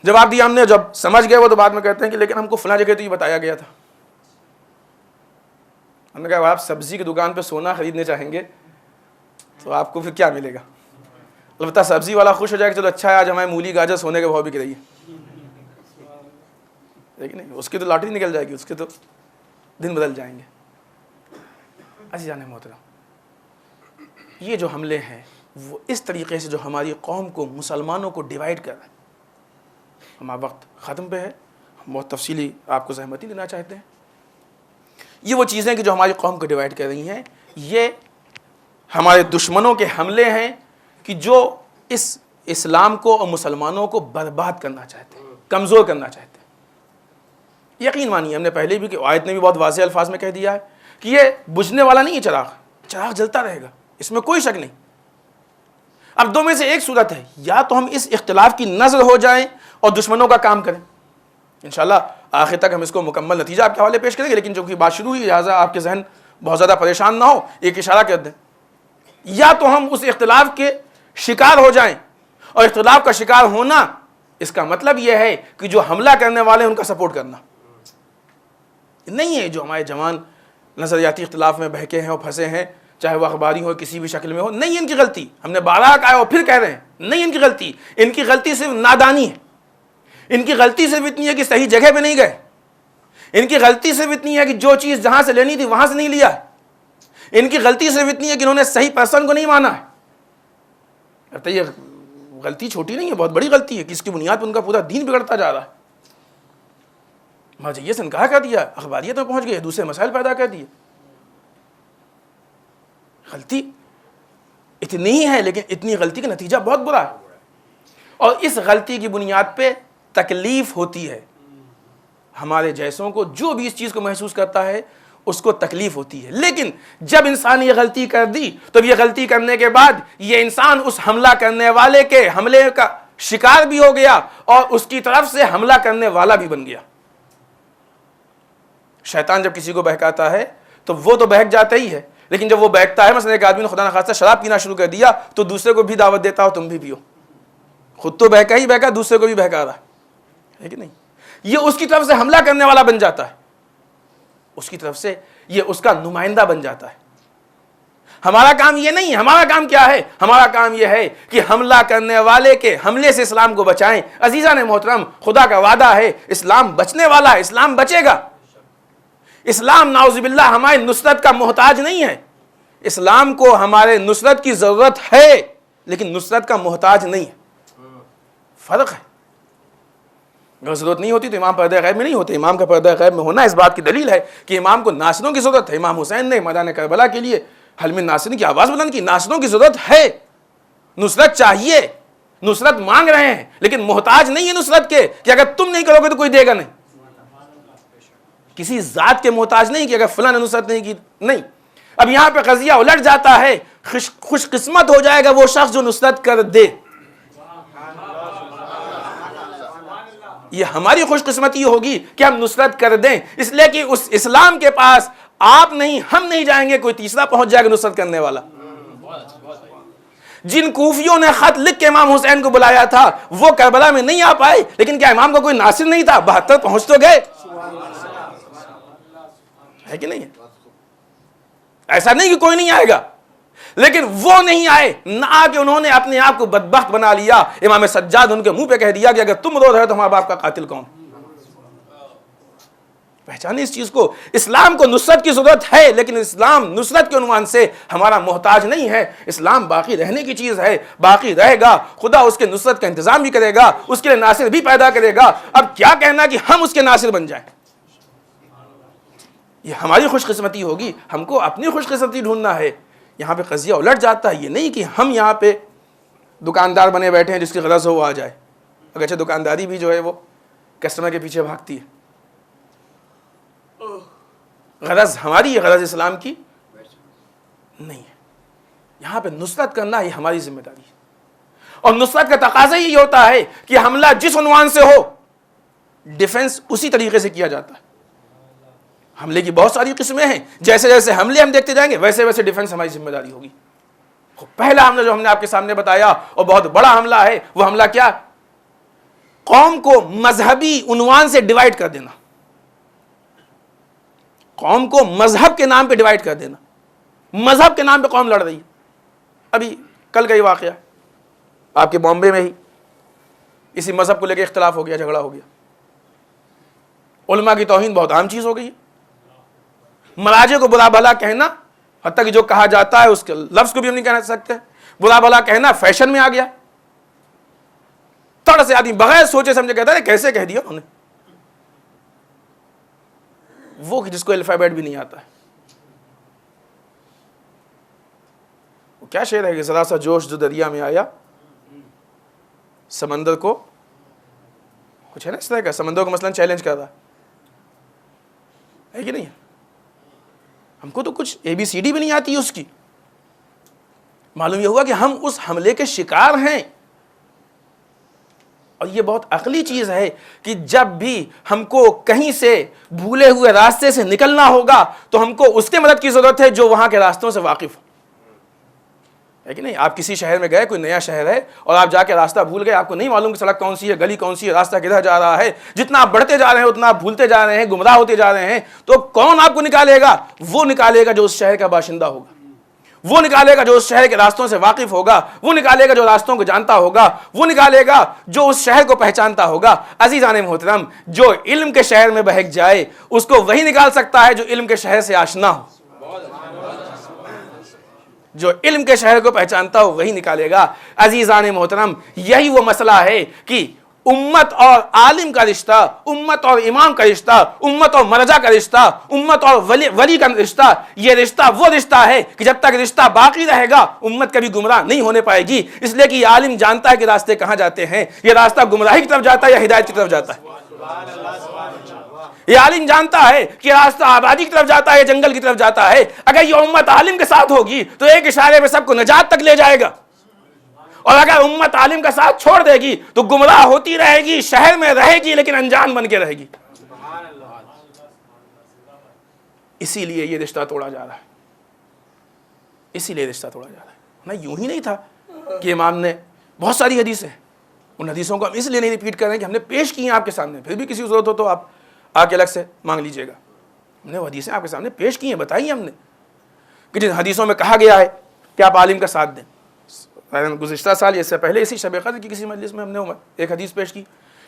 جواب دیا ہم نے، جب سمجھ گئے وہ تو بعد میں کہتے ہیں کہ لیکن ہم کو فلاں جگہ تو یہ بتایا گیا تھا. ہم نے کہا آپ سبزی کی دکان پہ سونا خریدنے چاہیں گے تو آپ کو پھر کیا ملے گا؟ البتہ سبزی والا خوش ہو جائے کہ چلو اچھا ہے آج ہمارے مولی گاجر سونے کے بھاؤ بک رہی ہے، لیکن نہیں، اس کی تو لاٹری نکل جائے گی، اس کے تو دن بدل جائیں گے. عزیزان محترم، یہ جو حملے ہیں وہ اس طریقے سے جو ہماری قوم کو، مسلمانوں کو ڈیوائیڈ کر رہے ہیں. ہمارا وقت ختم پہ ہے، ہم بہت تفصیلی آپ کو زحمت نہیں دینا چاہتے ہیں. یہ وہ چیزیں کہ جو ہماری قوم کو ڈیوائیڈ کر رہی ہیں، یہ ہمارے دشمنوں کے حملے ہیں کہ جو اس اسلام کو اور مسلمانوں کو برباد کرنا چاہتے ہیں، کمزور کرنا چاہتے ہیں. یقین مانیے، ہم نے پہلے بھی کہ آیت نے بھی بہت واضح الفاظ میں کہہ دیا ہے کہ یہ بجھنے والا نہیں ہے چراغ، چراغ جلتا رہے گا، اس میں کوئی شک نہیں. اب دو میں سے ایک صورت ہے، یا تو ہم اس اختلاف کی نظر ہو جائیں اور دشمنوں کا کام کریں. انشاءاللہ آخر تک ہم اس کو مکمل نتیجہ آپ کے حوالے پیش کریں گے، لیکن چونکہ بات شروع ہوئی لہٰذا آپ کے ذہن بہت زیادہ پریشان نہ ہو، ایک اشارہ کر دیں. یا تو ہم اس اختلاف کے شکار ہو جائیں، اور اختلاف کا شکار ہونا اس کا مطلب یہ ہے کہ جو حملہ کرنے والے ہیں ان کا سپورٹ کرنا نہیں ہے. جو ہمارے جوان نظریاتی اختلاف میں بہکے ہیں اور پھنسے ہیں، چاہے وہ اخباری ہو کسی بھی شکل میں ہو، نہیں ان کی غلطی. ہم نے بارہ کہا اور پھر کہہ رہے ہیں نہیں ان کی غلطی. ان کی غلطی صرف نادانی ہے. ان کی غلطی صرف اتنی ہے کہ صحیح جگہ پہ نہیں گئے. ان کی غلطی صرف اتنی ہے کہ جو چیز جہاں سے لینی تھی وہاں سے نہیں لیا. ان کی غلطی صرف اتنی ہے کہ انہوں نے صحیح پرسن کو نہیں مانا ہے. اب یہ غلطی چھوٹی نہیں ہے، بہت بڑی غلطی ہے کہ اس کی بنیاد پر ان کا پورا دین بگڑتا جا رہا ہے. مرجعیت سے انکار کر دیا، اخباریت میں پہنچ گئے، دوسرے مسائل پیدا کر دیے. غلطی اتنی ہی ہے لیکن اتنی غلطی کا نتیجہ بہت برا ہے. اور اس غلطی کی بنیاد پہ تکلیف ہوتی ہے ہمارے جیسوں کو. جو بھی اس چیز کو محسوس کرتا ہے اس کو تکلیف ہوتی ہے. لیکن جب انسان یہ غلطی کر دی تو یہ غلطی کرنے کے بعد یہ انسان اس حملہ کرنے والے کے حملے کا شکار بھی ہو گیا اور اس کی طرف سے حملہ کرنے والا بھی بن گیا. شیطان جب کسی کو بہکاتا ہے تو وہ تو بہک جاتا ہی ہے، لیکن جب وہ بہکتا ہے، مثلا ایک آدمی نے خدا نخواستہ شراب پینا شروع کر دیا تو دوسرے کو بھی دعوت دیتا ہو تم بھی پیو. خود تو بہکا ہی بہکا، دوسرے کو بھی بہکا رہا ہے کہ نہیں. یہ اس کی طرف سے حملہ کرنے والا بن جاتا ہے، اس کی طرف سے یہ اس کا نمائندہ بن جاتا ہے. ہمارا کام یہ نہیں ہے. ہمارا کام کیا ہے؟ ہمارا کام یہ ہے کہ حملہ کرنے والے کے حملے سے اسلام کو بچائیں. عزیزان محترم، خدا کا وعدہ ہے اسلام بچنے والا ہے، اسلام بچے گا. اسلام نعوذ باللہ ہماری نصرت کا محتاج نہیں ہے. اسلام کو ہمارے نصرت کی ضرورت ہے لیکن نصرت کا محتاج نہیں ہے. فرق ہے. اگر ضرورت نہیں ہوتی تو امام پردہ غیب میں نہیں ہوتے. امام کا پردہ غیب میں ہونا اس بات کی دلیل ہے کہ امام کو ناصروں کی ضرورت ہے. امام حسین نے میدان کربلا کے لیے حل من ناصرین کی آواز بلند کی. ناصروں کی ضرورت ہے، نصرت چاہیے، نصرت مانگ رہے ہیں لیکن محتاج نہیں ہے نصرت کے کہ اگر تم نہیں کرو گے تو کوئی دے گا نہیں. کسی ذات کے محتاج نہیں کہ اگر فلاں نے نصرت نہیں کی، نہیں. اب یہاں پہ قضیہ الٹ جاتا ہے. خوش قسمت ہو جائے گا وہ شخص جو نصرت کر دے. یہ ہماری خوش قسمتی ہوگی کہ ہم نصرت کر دیں، اس لیے کہ اس اسلام کے پاس آپ نہیں، ہم نہیں جائیں گے، کوئی تیسرا پہنچ جائے گا نصرت کرنے والا. جن کوفیوں نے خط لکھ کے امام حسین کو بلایا تھا وہ کربلا میں نہیں آ پائے، لیکن کیا امام کا کوئی ناصر نہیں تھا؟ 72 پہنچ تو گئے. ہے کہ نہیں ہے؟ ایسا نہیں کہ کوئی نہیں آئے گا، لیکن وہ نہیں آئے. نہ آ کے انہوں نے اپنے آپ کو بدبخت بنا لیا. امام سجاد ان کے منہ پہ کہہ دیا کہ اگر تم رو رہے ہو تو ہمارے باپ کا قاتل کون؟ پہچانے اس چیز کو. اسلام کو نصرت کی ضرورت ہے لیکن اسلام نصرت کے عنوان سے ہمارا محتاج نہیں ہے. اسلام باقی رہنے کی چیز ہے، باقی رہے گا. خدا اس کے نصرت کا انتظام بھی کرے گا، اس کے لیے ناصر بھی پیدا کرے گا. اب کیا کہنا کہ ہم اس کے ناصر بن جائیں؟ یہ ہماری خوش قسمتی ہوگی. ہم کو اپنی خوش قسمتی ڈھونڈنا ہے. یہاں پہ قضیہ الٹ جاتا ہے. یہ نہیں کہ ہم یہاں پہ دکاندار بنے بیٹھے ہیں، جس کی غرض ہو وہ آ جائے. اگرچہ دکانداری بھی جو ہے وہ کسٹمر کے پیچھے بھاگتی ہے. غرض ہماری، غرض اسلام کی نہیں ہے. یہاں پہ نصرت کرنا یہ ہماری ذمہ داری ہے. اور نصرت کا تقاضا یہی ہوتا ہے کہ حملہ جس عنوان سے ہو، ڈیفنس اسی طریقے سے کیا جاتا ہے. حملے کی بہت ساری قسمیں ہیں. جیسے جیسے حملے ہم دیکھتے جائیں گے ویسے ویسے ڈیفنس ہماری ذمہ داری ہوگی. پہلا حملہ جو ہم نے آپ کے سامنے بتایا اور بہت بڑا حملہ ہے، وہ حملہ کیا؟ قوم کو مذہبی عنوان سے ڈیوائیڈ کر دینا. قوم کو مذہب کے نام پہ ڈیوائیڈ کر دینا. مذہب کے نام پہ قوم لڑ رہی ہے. ابھی کل کا ہی واقعہ آپ کے بامبے میں ہی اسی مذہب کو لے کے اختلاف ہو گیا، جھگڑا ہو گیا. علماء کی توہین بہت عام چیز ہو گئی ہے. مراجع کو برا بھلا کہنا، حتیٰ کہ جو کہا جاتا ہے اس کے لفظ کو بھی ہم نہیں کہہ سکتے. برا بھلا کہنا فیشن میں آ گیا. تھوڑا سے آدمی بغیر سوچے سمجھے کہتا ہے کیسے کہہ دیا انہوں نے. وہ جس کو الفابیٹ بھی نہیں آتا ہے. وہ کیا شعر ہے کہ ذرا سا جوش جو دریا میں آیا سمندر کو، کچھ ہے نا اس طرح کا، سمندر کو مثلا چیلنج کر رہا ہے کہ نہیں؟ ہم کو تو کچھ ABCD بھی نہیں آتی اس کی. معلوم یہ ہوا کہ ہم اس حملے کے شکار ہیں. اور یہ بہت عقلی چیز ہے کہ جب بھی ہم کو کہیں سے بھولے ہوئے راستے سے نکلنا ہوگا تو ہم کو اس کے مدد کی ضرورت ہے جو وہاں کے راستوں سے واقف ہے کہ نہیں. آپ کسی شہر میں گئے، کوئی نیا شہر ہے اور آپ جا کے راستہ بھول گئے، آپ کو نہیں معلوم کہ سڑک کون سی ہے، گلی کون سی ہے، راستہ کدھر جا رہا ہے. جتنا آپ بڑھتے جا رہے ہیں اتنا آپ بھولتے جا رہے ہیں، گمراہ ہوتے جا رہے ہیں. تو کون آپ کو نکالے گا؟ وہ نکالے گا جو اس شہر کا باشندہ ہوگا. وہ نکالے گا جو اس شہر کے راستوں سے واقف ہوگا. وہ نکالے گا جو راستوں کو جانتا ہوگا. وہ نکالے گا جو اس شہر کو پہچانتا ہوگا. عزیزان محترم، جو علم کے شہر میں بہک جائے اس کو وہی نکال سکتا ہے جو علم کے شہر سے آشنا ہو. جو علم کے شہر کو پہچانتا ہو وہی نکالے گا. عزیزان محترم، یہی وہ مسئلہ ہے کہ امت اور عالم کا رشتہ، امت اور امام کا رشتہ، امت اور مرجع کا رشتہ، امت اور ولی کا رشتہ، یہ رشتہ وہ رشتہ ہے کہ جب تک رشتہ باقی رہے گا امت کبھی گمراہ نہیں ہونے پائے گی. اس لیے کہ یہ عالم جانتا ہے کہ راستے کہاں جاتے ہیں. یہ راستہ گمراہی کی طرف جاتا ہے یا ہدایت کی طرف جاتا ہے. یہ عالم جانتا ہے کہ راستہ آبادی کی طرف جاتا ہے، جنگل کی طرف جاتا ہے. اگر یہ امت عالم کے ساتھ ہوگی تو ایک اشارے پہ سب کو نجات تک لے جائے گا، اور اگر امت عالم کا ساتھ چھوڑ دے گی تو گمراہ ہوتی رہے گی، شہر میں رہے گی لیکن انجان بن کے رہے گی. اسی لیے یہ رشتہ توڑا جا رہا ہے، اسی لیے رشتہ توڑا جا رہا ہے. نہ یوں ہی نہیں تھا کہ امام نے بہت ساری حدیثیں، ان حدیثوں کو ہم اس لیے نہیں ریپیٹ کر رہے ہیں کہ ہم نے پیش کی ہیں آپ کے سامنے، پھر بھی کسی ضرورت ہو تو آپ آ کے الگ سے مانگ لیجئے گا. ہم نے وہ حدیثیں آپ کے سامنے پیش کی ہیں، بتائی ہم نے کہ جن حدیثوں میں کہا گیا ہے کہ آپ عالم کا ساتھ دیں. گزشتہ سال، اس سے پہلے اسی شب قدر کی کسی مجلس میں ہم نے ایک حدیث پیش کی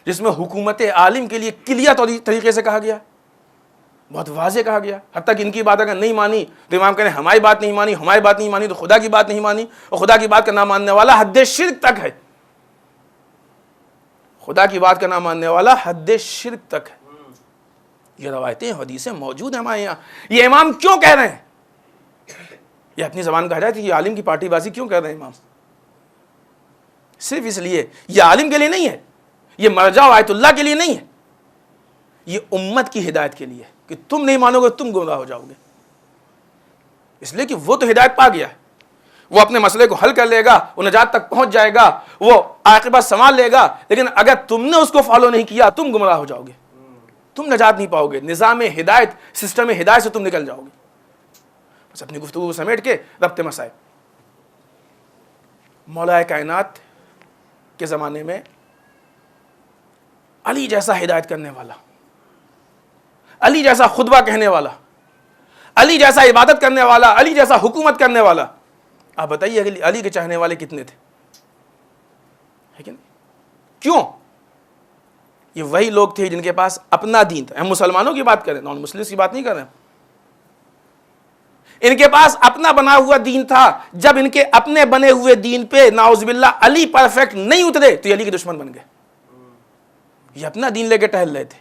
جس میں حکومت عالم کے لیے کلیہ طریقے سے کہا گیا، بہت واضح کہا گیا. حتیٰ کہ ان کی بات اگر نہیں مانی تو امام کہنے ہماری بات نہیں مانی، ہماری بات نہیں مانی تو خدا کی بات نہیں مانی، اور خدا کی بات کا نہ ماننے والا حد شرک تک ہے. خدا کی بات کا نہ ماننے والا حد شرک تک ہے. یہ روایتیں حدیثیں موجود ہیں ہمارے یہاں. یہ امام کیوں کہہ رہے ہیں؟ یہ اپنی زبان کا ہدایت ہے. یہ عالم کی پارٹی بازی کیوں کر رہے ہیں امام؟ صرف اس لیے، یہ عالم کے لیے نہیں ہے، یہ مرجع و آیت اللہ کے لیے نہیں ہے، یہ امت کی ہدایت کے لیے کہ تم نہیں مانو گے تم گمراہ ہو جاؤ گے. اس لیے کہ وہ تو ہدایت پا گیا ہے، وہ اپنے مسئلے کو حل کر لے گا، وہ نجات تک پہنچ جائے گا، وہ عاقبت سنبھال لے گا. لیکن اگر تم نے اس کو فالو نہیں کیا تم گمراہ ہو جاؤ گے، تم نجات نہیں پاؤ گے. نظام ہدایت، سسٹم ہدایت سے تم نکل جاؤ گے. بس اپنی گفتگو کو سمیٹ کے ربط مسائل. مولا کائنات کے زمانے میں علی جیسا ہدایت کرنے والا، علی جیسا خطبہ کہنے والا، علی جیسا عبادت کرنے والا، علی جیسا حکومت کرنے والا. آپ بتائیے علی کے چاہنے والے کتنے تھے؟ لیکن کیوں؟ یہ وہی لوگ تھے جن کے پاس اپنا دین تھا. ہم مسلمانوں کی بات کریں، نان مسلمس کی بات نہیں کر رہے ہیں. ان کے پاس اپنا بنا ہوا دین تھا. جب ان کے اپنے بنے ہوئے دین پہ نعوذ باللہ علی پرفیکٹ نہیں اترے تو یہ علی کے دشمن بن گئے. یہ اپنا دین لے کے ٹہل رہے تھے،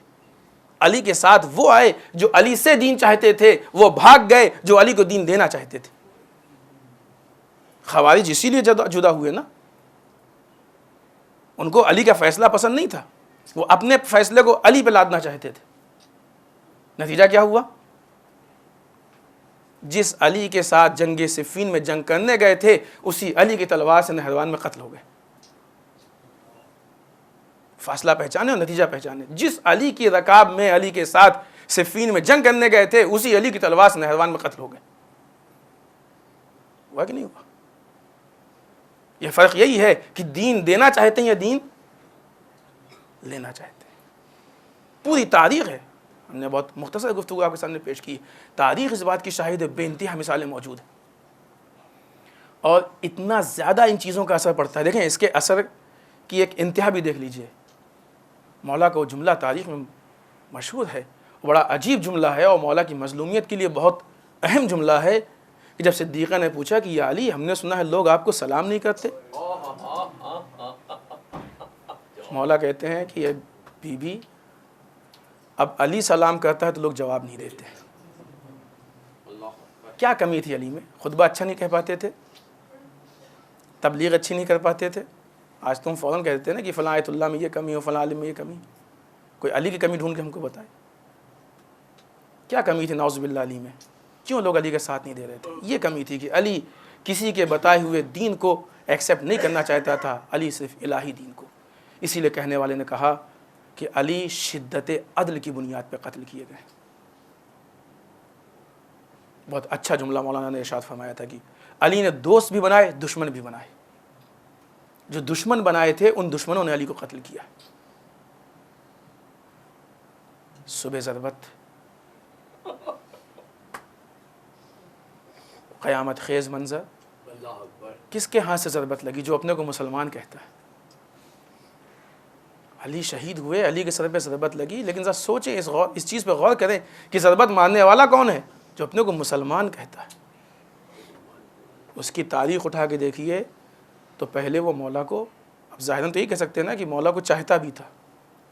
علی کے ساتھ وہ آئے جو علی سے دین چاہتے تھے، وہ بھاگ گئے جو علی کو دین دینا چاہتے تھے. خوارج اسی لیے جدا ہوئے نا. ان کو علی کا فیصلہ پسند نہیں تھا، وہ اپنے فیصلے کو علی پہ لادنا چاہتے تھے. نتیجہ کیا ہوا؟ جس علی کے ساتھ جنگ صفین میں جنگ کرنے گئے تھے اسی علی کی تلوار سے نہروان میں قتل ہو گئے. فاصلہ پہچانے اور نتیجہ پہچانے. جس علی کی رکاب میں علی کے ساتھ صفین میں جنگ کرنے گئے تھے اسی علی کی تلوار سے نہروان میں قتل ہو گئے. ہوا کہ نہیں ہوا؟ یہ فرق یہی ہے کہ دین دینا چاہتے ہیں یا دین لینا چاہتے ہیں. پوری تاریخ ہے، ہم نے بہت مختصر گفتگو آپ کے سامنے پیش کی. تاریخ اس بات کی شاہد ہے، بے انتہا مثالیں موجود ہیں. اور اتنا زیادہ ان چیزوں کا اثر پڑتا ہے. دیکھیں اس کے اثر کی ایک انتہا بھی دیکھ لیجئے. مولا کا وہ جملہ تاریخ میں مشہور ہے، بڑا عجیب جملہ ہے اور مولا کی مظلومیت کے لیے بہت اہم جملہ ہے کہ جب صدیقہ نے پوچھا کہ یا علی، ہم نے سنا ہے لوگ آپ کو سلام نہیں کرتے. مولا کہتے ہیں کہ بی بی، اب علی سلام کرتا ہے تو لوگ جواب نہیں دیتے. کیا کمی تھی علی میں؟ خطبہ اچھا نہیں کہہ پاتے تھے، تبلیغ اچھی نہیں کر پاتے تھے. آج تم فوراً کہہ دیتے ہیں نا کہ فلاں آیت اللہ میں یہ کمی ہو، فلاں عالم میں یہ کمی. کوئی علی کی کمی ڈھونڈ کے ہم کو بتائے. کیا کمی تھی نعوذ باللہ علی میں؟ کیوں لوگ علی کا ساتھ نہیں دے رہے تھے؟ یہ کمی تھی کہ علی کسی کے بتائے ہوئے دین کو ایکسیپٹ نہیں کرنا چاہتا تھا، علی صرف الہی دین کو. اسی لیے کہنے والے نے کہا کہ علی شدت عدل کی بنیاد پہ قتل کیے گئے. بہت اچھا جملہ مولانا نے ارشاد فرمایا تھا کہ علی نے دوست بھی بنائے دشمن بھی بنائے. جو دشمن بنائے تھے ان دشمنوں نے علی کو قتل کیا. صبح ضربت، قیامت خیز منظر. کس کے ہاتھ سے ضربت لگی؟ جو اپنے کو مسلمان کہتا ہے. علی شہید ہوئے، علی کے سر پہ ضربت لگی. لیکن ذرا سوچیں، اس چیز پہ غور کریں کہ ضربت مارنے والا کون ہے؟ جو اپنے کو مسلمان کہتا ہے. اس کی تاریخ اٹھا کے دیکھیے تو پہلے وہ مولا کو، اب ظاہراً تو یہی کہہ سکتے ہیں نا کہ مولا کو چاہتا بھی تھا.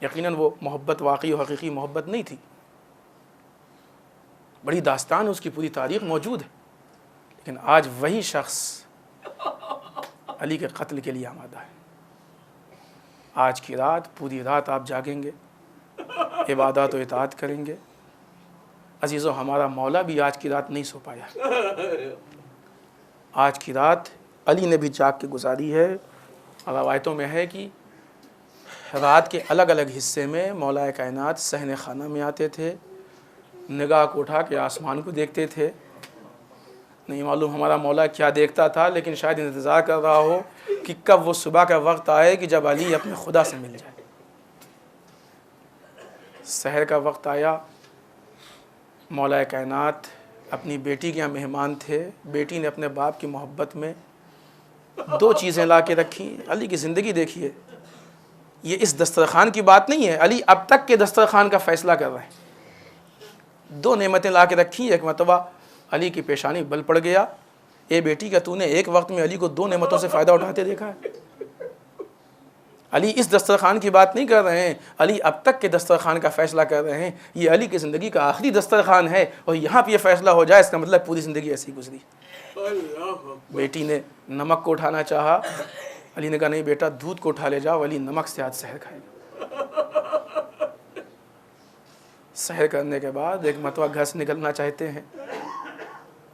یقیناً وہ محبت واقعی و حقیقی محبت نہیں تھی. بڑی داستان اس کی، پوری تاریخ موجود ہے. لیکن آج وہی شخص علی کے قتل کے لیے آمادہ ہے. آج کی رات، پوری رات آپ جاگیں گے عبادات و اطاعت کریں گے۔ عزیزوں، ہمارا مولا بھی آج کی رات نہیں سو پایا۔ آج کی رات علی نے بھی جاگ کے گزاری ہے۔ روایتوں میں ہے کہ رات کے الگ الگ حصے میں مولا کائنات صحن خانہ میں آتے تھے، نگاہ کو اٹھا کے آسمان کو دیکھتے تھے۔ نہیں معلوم ہمارا مولا کیا دیکھتا تھا، لیکن شاید انتظار کر رہا ہو کہ کب وہ صبح کا وقت آئے کہ جب علی اپنے خدا سے مل جائے۔ سحر کا وقت آیا، مولا کائنات اپنی بیٹی کے یہاں مہمان تھے۔ بیٹی نے اپنے باپ کی محبت میں 2 چیزیں لا کے رکھی۔ علی کی زندگی دیکھیے، یہ اس دسترخوان کی بات نہیں ہے، علی اب تک کے دسترخوان کا فیصلہ کر رہے ہیں۔ 2 نعمتیں لا کے رکھی۔ ایک مرتبہ علی کی پیشانی بل پڑ گیا، اے بیٹی کا تو نے ایک وقت میں علی کو 2 نعمتوں سے فائدہ اٹھاتے دیکھا ہے؟ علی اس دسترخوان کی بات نہیں کر رہے ہیں، علی اب تک کے دسترخوان کا فیصلہ کر رہے ہیں۔ یہ علی کی زندگی کا آخری دسترخوان ہے، اور یہاں پہ یہ فیصلہ ہو جائے اس کا مطلب پوری زندگی ایسی گزری۔ بیٹی نے نمک کو اٹھانا چاہا، علی نے کہا نہیں بیٹا، دودھ کو اٹھا لے جاؤ، علی نمک سے آج سحر کھائے گا۔ سحر کرنے کے بعد ایک مرتبہ گھر سے نکلنا چاہتے ہیں۔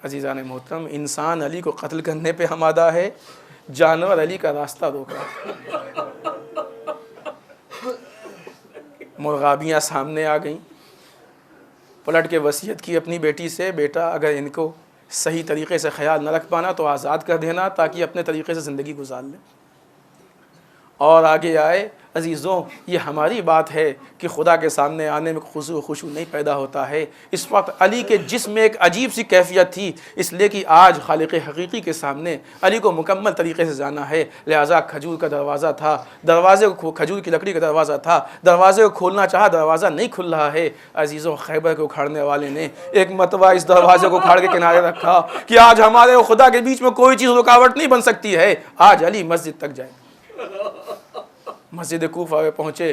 عزیزان محترم، انسان علی کو قتل کرنے پہ آمادہ ہے، جانور علی کا راستہ روک رہا ہے۔ مرغابیاں سامنے آ گئیں، پلٹ کے وصیت کی اپنی بیٹی سے، بیٹا اگر ان کو صحیح طریقے سے خیال نہ رکھ پانا تو آزاد کر دینا تاکہ اپنے طریقے سے زندگی گزار لیں۔ اور آگے آئے۔ عزیزوں، یہ ہماری بات ہے کہ خدا کے سامنے آنے میں خضوع و خشوع نہیں پیدا ہوتا ہے۔ اس وقت علی کے جسم میں ایک عجیب سی کیفیت تھی، اس لیے کہ آج خالق حقیقی کے سامنے علی کو مکمل طریقے سے جانا ہے، لہٰذا کھجور کا دروازہ تھا، دروازے کو کھجور کی لکڑی کا دروازہ تھا، دروازے کو کھولنا چاہا، دروازہ نہیں کھل رہا ہے۔ عزیزوں، خیبر کو اکھاڑنے والے نے ایک مرتبہ اس دروازے کو اکھاڑ کے کنارے رکھا کہ آج ہمارے اور خدا کے بیچ میں کوئی چیز رکاوٹ نہیں بن سکتی ہے، آج علی مسجد تک جائے۔ مسجد کوفہ میں پہنچے،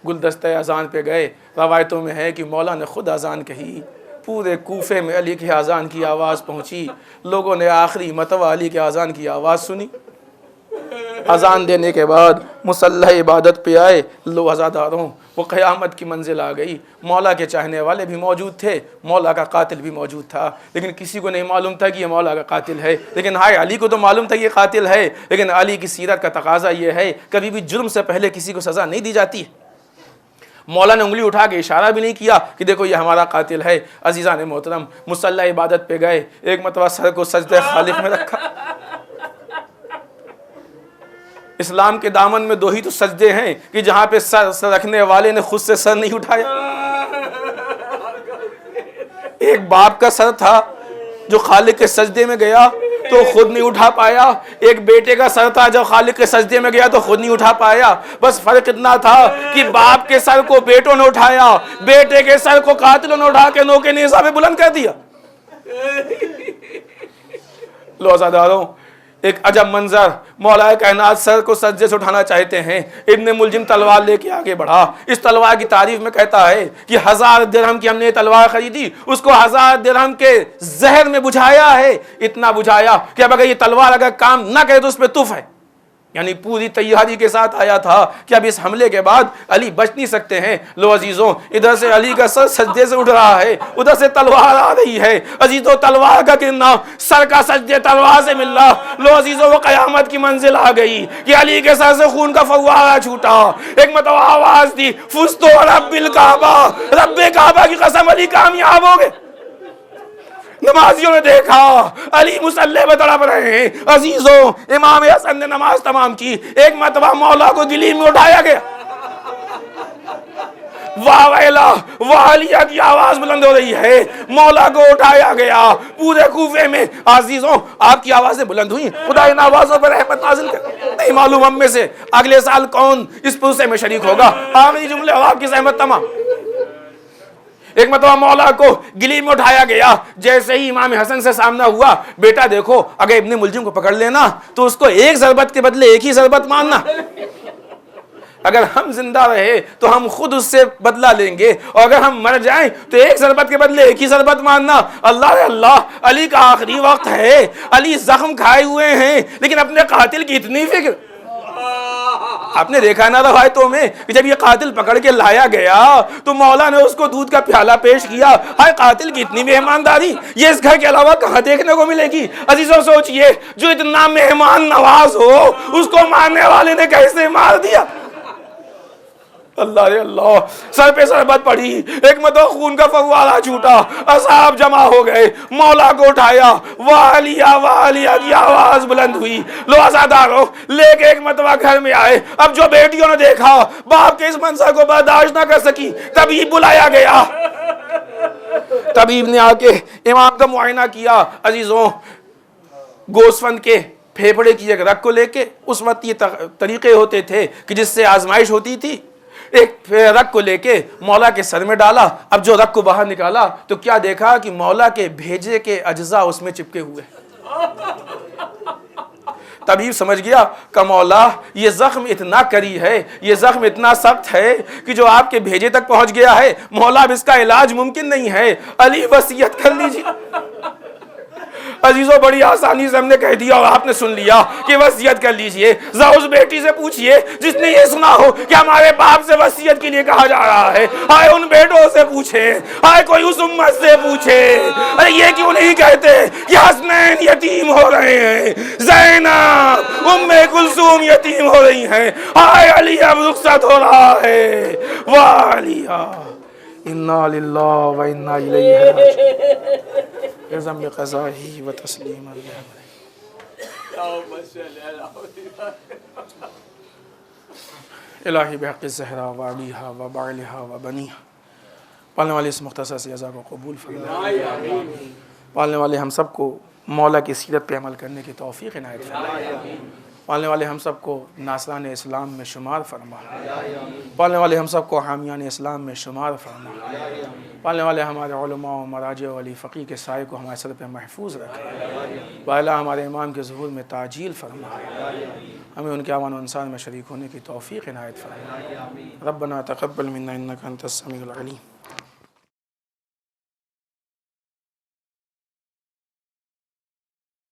گلدستہ اذان پہ گئے۔ روایتوں میں ہے کہ مولا نے خود اذان کہی، پورے کوفے میں علی کی اذان کی آواز پہنچی، لوگوں نے آخری مرتبہ علی کے اذان کی آواز سنی۔ اذان دینے کے بعد مصلح عبادت پہ آئے۔ لو عزاداروں، وہ قیامت کی منزل آ گئی۔ مولا کے چاہنے والے بھی موجود تھے، مولا کا قاتل بھی موجود تھا، لیکن کسی کو نہیں معلوم تھا کہ یہ مولا کا قاتل ہے، لیکن ہائے علی کو تو معلوم تھا یہ قاتل ہے۔ لیکن علی کی سیرت کا تقاضا یہ ہے، کبھی بھی جرم سے پہلے کسی کو سزا نہیں دی جاتی۔ مولا نے انگلی اٹھا کے اشارہ بھی نہیں کیا کہ دیکھو یہ ہمارا قاتل ہے۔ عزیزان محترم، مصلح عبادت پہ گئے، ایک مرتبہ سر کو سجدہ خالق میں رکھا۔ اسلام کے دامن میں 2 ہی تو سجدے ہیں کہ جہاں پہ سر رکھنے والے نے خود سے سر نہیں اٹھایا۔ ایک باپ کا سر تھا جو خالق کے سجدے میں گیا تو خود نہیں اٹھا پایا، ایک بیٹے کا سر تھا جو خالق کے سجدے میں گیا تو خود نہیں اٹھا پایا۔ بس فرق اتنا تھا کہ باپ کے سر کو بیٹوں نے اٹھایا، بیٹے کے سر کو قاتلوں نے اٹھا کے نوکے نیزہ پہ بلند کر دیا۔ لو عزاداروں، ایک عجب منظر، مولا کائنات سر کو سجدے سے اٹھانا چاہتے ہیں، ابن ملجم تلوار لے کے آگے بڑھا۔ اس تلوار کی تعریف میں کہتا ہے کہ 1000 درہم کی ہم نے تلوار خریدی، اس کو 1000 درہم کے زہر میں بجھایا ہے، اتنا بجھایا کہ اب اگر یہ تلوار اگر کام نہ کرے تو اس پہ تف ہے۔ یعنی پوری تیاری کے ساتھ آیا تھا کہ اب اس حملے کے بعد علی بچ نہیں سکتے ہیں۔ لو عزیزوں، ادھر سے علی کا سر سجدے سے اٹھ رہا ہے، ادھر سے تلوار آ رہی ہے۔ عزیزوں، تلوار کا گرنا، سر کا سجدے تلوار سے مل رہا۔ لو عزیزوں، وہ قیامت کی منزل آ گئی کہ علی کے سر سے خون کا فوارہ چھوٹا۔ ایک مرتبہ آواز دی، فزتو رب الکعبہ، رب کعبہ کی قسم علی کامیاب ہو گئے۔ نمازیوں نے دیکھا علی مسلح پہ تڑپ رہے ہیں۔ عزیزوں، امام حسن نے نماز تمام کی، ایک مرتبہ مولا کو گلیم میں اٹھایا گیا۔ واہ ویلا، واہ علیہ کی آواز بلند ہو رہی ہے، مولا کو اٹھایا گیا پورے کوفے میں۔ عزیزوں، آپ کی آوازیں بلند ہوئی، خدا ان آوازوں پر رحمت نازل کر۔ نہیں معلوم ہم میں سے اگلے سال کون اس پروسے میں شریک ہوگا۔ آخری جملے اور آپ کی زحمت تمام۔ ایک مرتبہ مولا کو گلی میں اٹھایا گیا، جیسے ہی امام حسن سے سامنا ہوا، بیٹا دیکھو اگر ابن ملجم کو پکڑ لینا تو اس کو ایک ضربت کے بدلے ایک ہی ضربت مارنا، اگر ہم زندہ رہے تو ہم خود اس سے بدلہ لیں گے، اور اگر ہم مر جائیں تو ایک ضربت کے بدلے ایک ہی ضربت مارنا۔ اللہ اللہ، علی کا آخری وقت ہے، علی زخم کھائے ہوئے ہیں لیکن اپنے قاتل کی اتنی فکر۔ آپ نے دیکھا نا روایتوں میں کہ جب یہ قاتل پکڑ کے لایا گیا تو مولا نے اس کو دودھ کا پیالہ پیش کیا. ہائے قاتل کی اتنی مہمانداری یہ اس گھر کے علاوہ کہاں دیکھنے کو ملے گی. عزیزوں سوچئے جو اتنا مہمان نواز ہو اس کو مارنے والے نے کیسے مار دیا. اللہ اللہ سر پہ سربت پڑی, ایک مرتبہ خون کا فوارہ چھوٹا, اصحاب جمع ہو گئے, مولا کو اٹھایا, والیہ والیہ کی آواز بلند ہوئی. لو عزادارو لے کے ایک مرتبہ گھر میں آئے. اب جو بیٹیوں نے دیکھا باپ کے اس منظر کو برداشت نہ کر سکی, طبیب بلایا گیا. طبیب نے آ کے امام کا معائنہ کیا. عزیزوں گوسفند کے پھیپڑے کی ایک رگ کو لے کے, اس وقت یہ طریقے ہوتے تھے کہ جس سے آزمائش ہوتی تھی, ایک رگ کو لے کے مولا کے سر میں ڈالا. اب جو رگ کو باہر نکالا تو کیا دیکھا کہ مولا کے بھیجے کے اجزاء اس میں چپکے ہوئے. طبیب سمجھ گیا کہ مولا یہ زخم اتنا کری ہے, یہ زخم اتنا سخت ہے کہ جو آپ کے بھیجے تک پہنچ گیا ہے, مولا اب اس کا علاج ممکن نہیں ہے, علی وصیت کر لیجیے. عزیزوں بڑی آسانی سے ہم نے کہہ دیا اور آپ نے سن لیا کہ وصیت کر لیجئے. ذرا اس بیٹی سے پوچھئے جس نے یہ سنا ہو کہ ہمارے باپ سے وصیت کے لیے کہا جا رہا ہے. آئے ان بیٹوں سے پوچھے, آئے کوئی اس امت سے پوچھے, ارے یہ کیوں نہیں کہتے کہ حسنین یتیم ہو رہے ہیں, زینب ام کلثوم یتیم ہو رہی ہیں, آئے علی اب رخصت ہو رہا ہے. والیہ انا للہ و انا الیہ راجعون. اعظم بقضائه وتسلیم الہی بحق الزہرا وعلیہا وبعلہا وبنیہا. پالنے والے اس مختصر سی عزا کو قبول فرمائے. پالنے والے ہم سب کو مولا کی سیرت پہ عمل کرنے کی توفیق عنایت فرمائے. پالنے والے ہم سب کو ناصران اسلام میں شمار فرما. پالنے والے ہم سب کو حامیان اسلام میں شمار فرما. پالنے والے ہمارے علماء و مراجع و علی فقی کے سائے کو ہمارے سر پہ محفوظ رکھے. بالا ہمارے امام کے ظہور میں تاجیل فرما. ہمیں ان کے اعوان و انصار میں شریک ہونے کی توفیق عنایت فرما. ربنا تقبل منا انک انت السمیع العلیم.